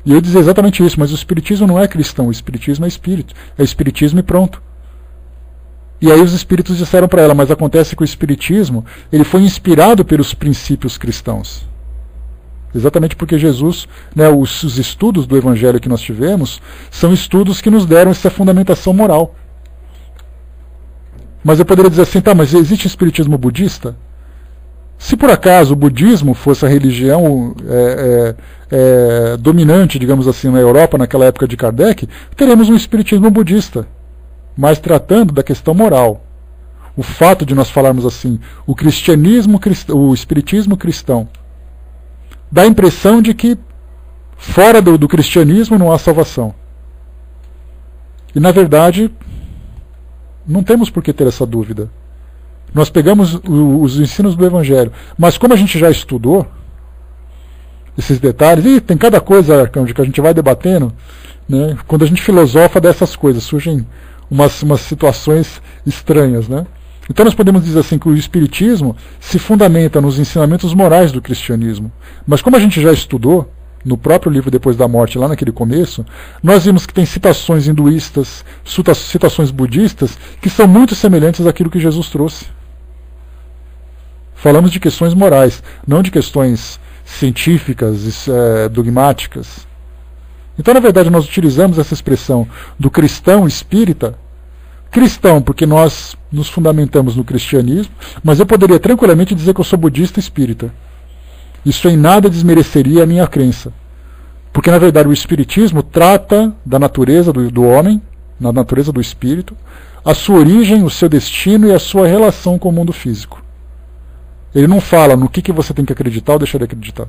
E eu dizia exatamente isso, mas o espiritismo não é cristão, o espiritismo é espírito. É espiritismo e pronto. E aí os espíritos disseram para ela, mas acontece que o espiritismo ele foi inspirado pelos princípios cristãos. Exatamente porque Jesus, né, os estudos do Evangelho que nós tivemos, são estudos que nos deram essa fundamentação moral. Mas eu poderia dizer assim, tá, mas existe espiritismo budista? Se por acaso o budismo fosse a religião dominante, digamos assim, na Europa, naquela época de Kardec, teremos um espiritismo budista, mas tratando da questão moral. O fato de nós falarmos assim, o espiritismo cristão, dá a impressão de que fora do cristianismo não há salvação. E na verdade, não temos por que ter essa dúvida. Nós pegamos os ensinos do Evangelho, mas como a gente já estudou esses detalhes, e tem cada coisa, Arcanjo, que a gente vai debatendo, né? Quando a gente filosofa dessas coisas, surgem umas situações estranhas, né? Então nós podemos dizer assim que o Espiritismo se fundamenta nos ensinamentos morais do cristianismo. Mas como a gente já estudou, no próprio livro Depois da Morte, lá naquele começo, nós vimos que tem citações hinduístas, citações budistas, que são muito semelhantes àquilo que Jesus trouxe. Falamos de questões morais, não de questões científicas, dogmáticas. Então, na verdade, nós utilizamos essa expressão do cristão espírita, cristão, porque nós nos fundamentamos no cristianismo, mas eu poderia tranquilamente dizer que eu sou budista espírita. Isso em nada desmereceria a minha crença. Porque, na verdade, o espiritismo trata da natureza do homem, na natureza do espírito, a sua origem, o seu destino e a sua relação com o mundo físico. Ele não fala no que você tem que acreditar ou deixar de acreditar.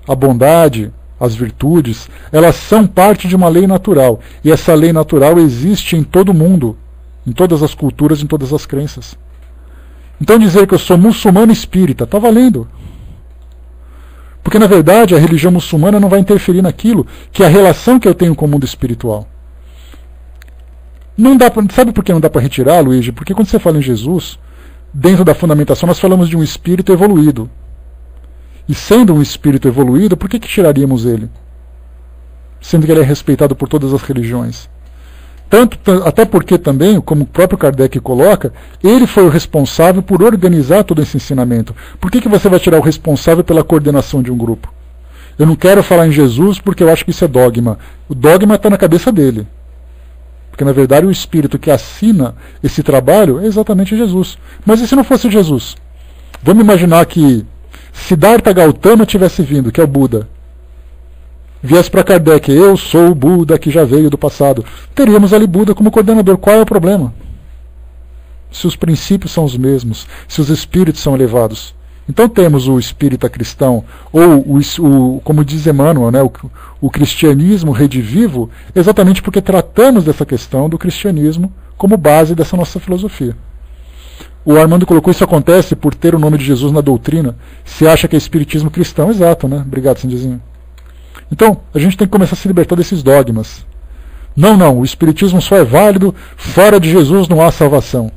A bondade, as virtudes, elas são parte de uma lei natural. E essa lei natural existe em todo mundo, em todas as culturas, em todas as crenças. Então dizer que eu sou muçulmano espírita, está valendo. Porque na verdade a religião muçulmana não vai interferir naquilo que é a relação que eu tenho com o mundo espiritual. Não dá pra, sabe por que não dá para retirar, Luigi? Porque quando você fala em Jesus, dentro da fundamentação nós falamos de um espírito evoluído. E sendo um espírito evoluído, por que tiraríamos ele? Sendo que ele é respeitado por todas as religiões. Até porque também, como o próprio Kardec coloca, ele foi o responsável por organizar todo esse ensinamento. Por que você vai tirar o responsável pela coordenação de um grupo? Eu não quero falar em Jesus porque eu acho que isso é dogma. O dogma está na cabeça dele. Porque na verdade o espírito que assina esse trabalho é exatamente Jesus. Mas e se não fosse Jesus? Vamos imaginar que Siddhartha Gautama tivesse vindo, que é o Buda. viesse para Kardec, eu sou o Buda que já veio do passado, teríamos ali Buda como coordenador. Qual é o problema? Se os princípios são os mesmos, se os espíritos são elevados. Então temos o espírita cristão, ou como diz Emmanuel, né, o cristianismo redivivo, exatamente porque tratamos dessa questão do cristianismo como base dessa nossa filosofia. O Armando colocou, isso acontece por ter o nome de Jesus na doutrina. Se acha que é espiritismo cristão, exato, né? Obrigado, Cindizinho. Então, a gente tem que começar a se libertar desses dogmas. Não, o espiritismo só é válido, fora de Jesus não há salvação.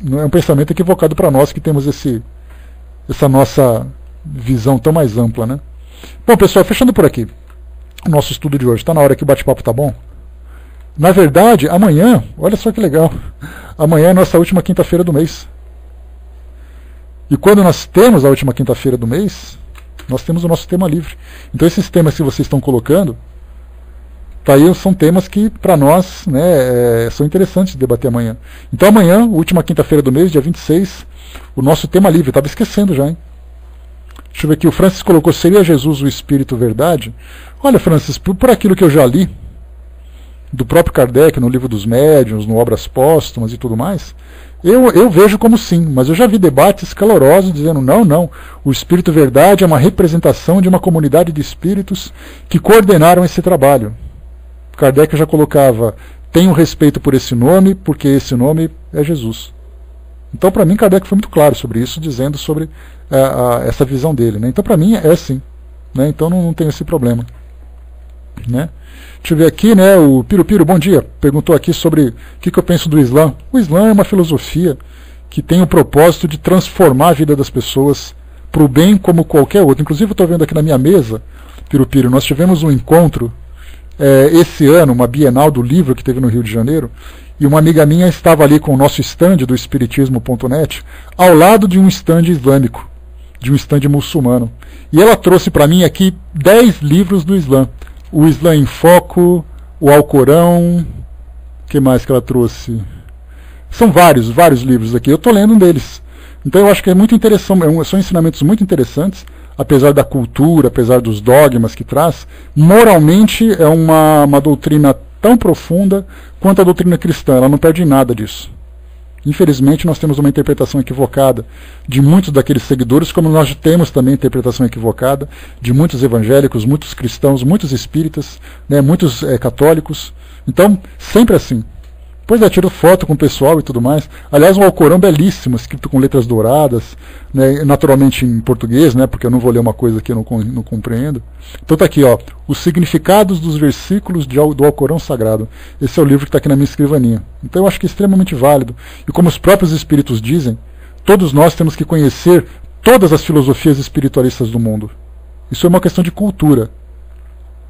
Não é um pensamento equivocado para nós que temos essa nossa visão tão mais ampla, né? Bom, pessoal, fechando por aqui o nosso estudo de hoje. Está na hora que o bate-papo tá bom? Na verdade, amanhã, olha só que legal, amanhã é a nossa última quinta-feira do mês. E quando nós temos a última quinta-feira do mês, nós temos o nosso tema livre. Então esses temas que vocês estão colocando, tá aí, são temas que para nós, né, são interessantes de debater amanhã. Então amanhã, última quinta-feira do mês, dia 26, o nosso tema livre. Estava esquecendo já, hein? Deixa eu ver aqui, o Francis colocou, seria Jesus o Espírito Verdade? Olha, Francis, por aquilo que eu já li, do próprio Kardec, no Livro dos Médiuns, no Obras Póstumas e tudo mais, eu vejo como sim, mas eu já vi debates calorosos dizendo não, o Espírito Verdade é uma representação de uma comunidade de espíritos que coordenaram esse trabalho. Kardec já colocava, tenho respeito por esse nome, porque esse nome é Jesus. Então, para mim, Kardec foi muito claro sobre isso, dizendo sobre essa visão dele, né? Então, para mim, é assim, né? Então, não tem esse problema, né? Deixa eu ver aqui, né? O Piro, bom dia. Perguntou aqui sobre o que eu penso do Islã. O Islã é uma filosofia que tem o propósito de transformar a vida das pessoas para o bem como qualquer outro. Inclusive, eu estou vendo aqui na minha mesa, Piro, nós tivemos um encontro esse ano, uma Bienal do Livro que teve no Rio de Janeiro, e uma amiga minha estava ali com o nosso stand do Espiritismo.net, ao lado de um stand islâmico, de um stand muçulmano. E ela trouxe para mim aqui 10 livros do Islã. O Islã em Foco, o Alcorão, o que mais que ela trouxe? São vários livros aqui, eu estou lendo um deles. Então eu acho que é muito interessante, são ensinamentos muito interessantes, apesar da cultura, apesar dos dogmas que traz. Moralmente é uma doutrina tão profunda quanto a doutrina cristã, ela não perde nada disso. Infelizmente nós temos uma interpretação equivocada de muitos daqueles seguidores, como nós temos também interpretação equivocada de muitos evangélicos, muitos cristãos, muitos espíritas, né, muitos católicos. Então, sempre assim. Depois tiro foto com o pessoal e tudo mais. Aliás, um Alcorão belíssimo, escrito com letras douradas, né, naturalmente em português, né, porque eu não vou ler uma coisa que eu não compreendo. Então tá aqui, ó, os significados dos versículos do Alcorão Sagrado. Esse é o livro que está aqui na minha escrivaninha. Então eu acho que é extremamente válido. E como os próprios espíritos dizem, todos nós temos que conhecer todas as filosofias espiritualistas do mundo. Isso é uma questão de cultura.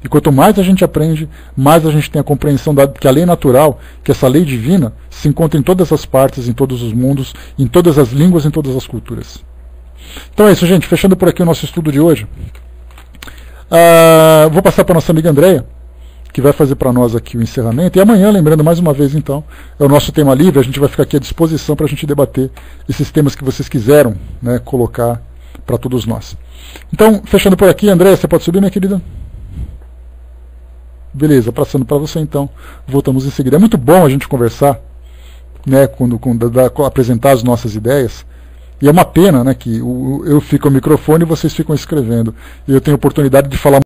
E quanto mais a gente aprende, mais a gente tem a compreensão que a lei natural, que essa lei divina, se encontra em todas as partes, em todos os mundos, em todas as línguas, em todas as culturas. Então é isso, gente. Fechando por aqui o nosso estudo de hoje. Vou passar para a nossa amiga Andréia, que vai fazer para nós aqui o encerramento. E amanhã, lembrando mais uma vez, então, é o nosso tema livre. A gente vai ficar aqui à disposição para a gente debater esses temas que vocês quiseram, né, colocar para todos nós. Então, fechando por aqui, Andréia, você pode subir, minha querida? Beleza, passando para você então, voltamos em seguida. É muito bom a gente conversar, né, quando apresentar as nossas ideias, e é uma pena, né, que eu fico ao microfone e vocês ficam escrevendo, e eu tenho a oportunidade de falar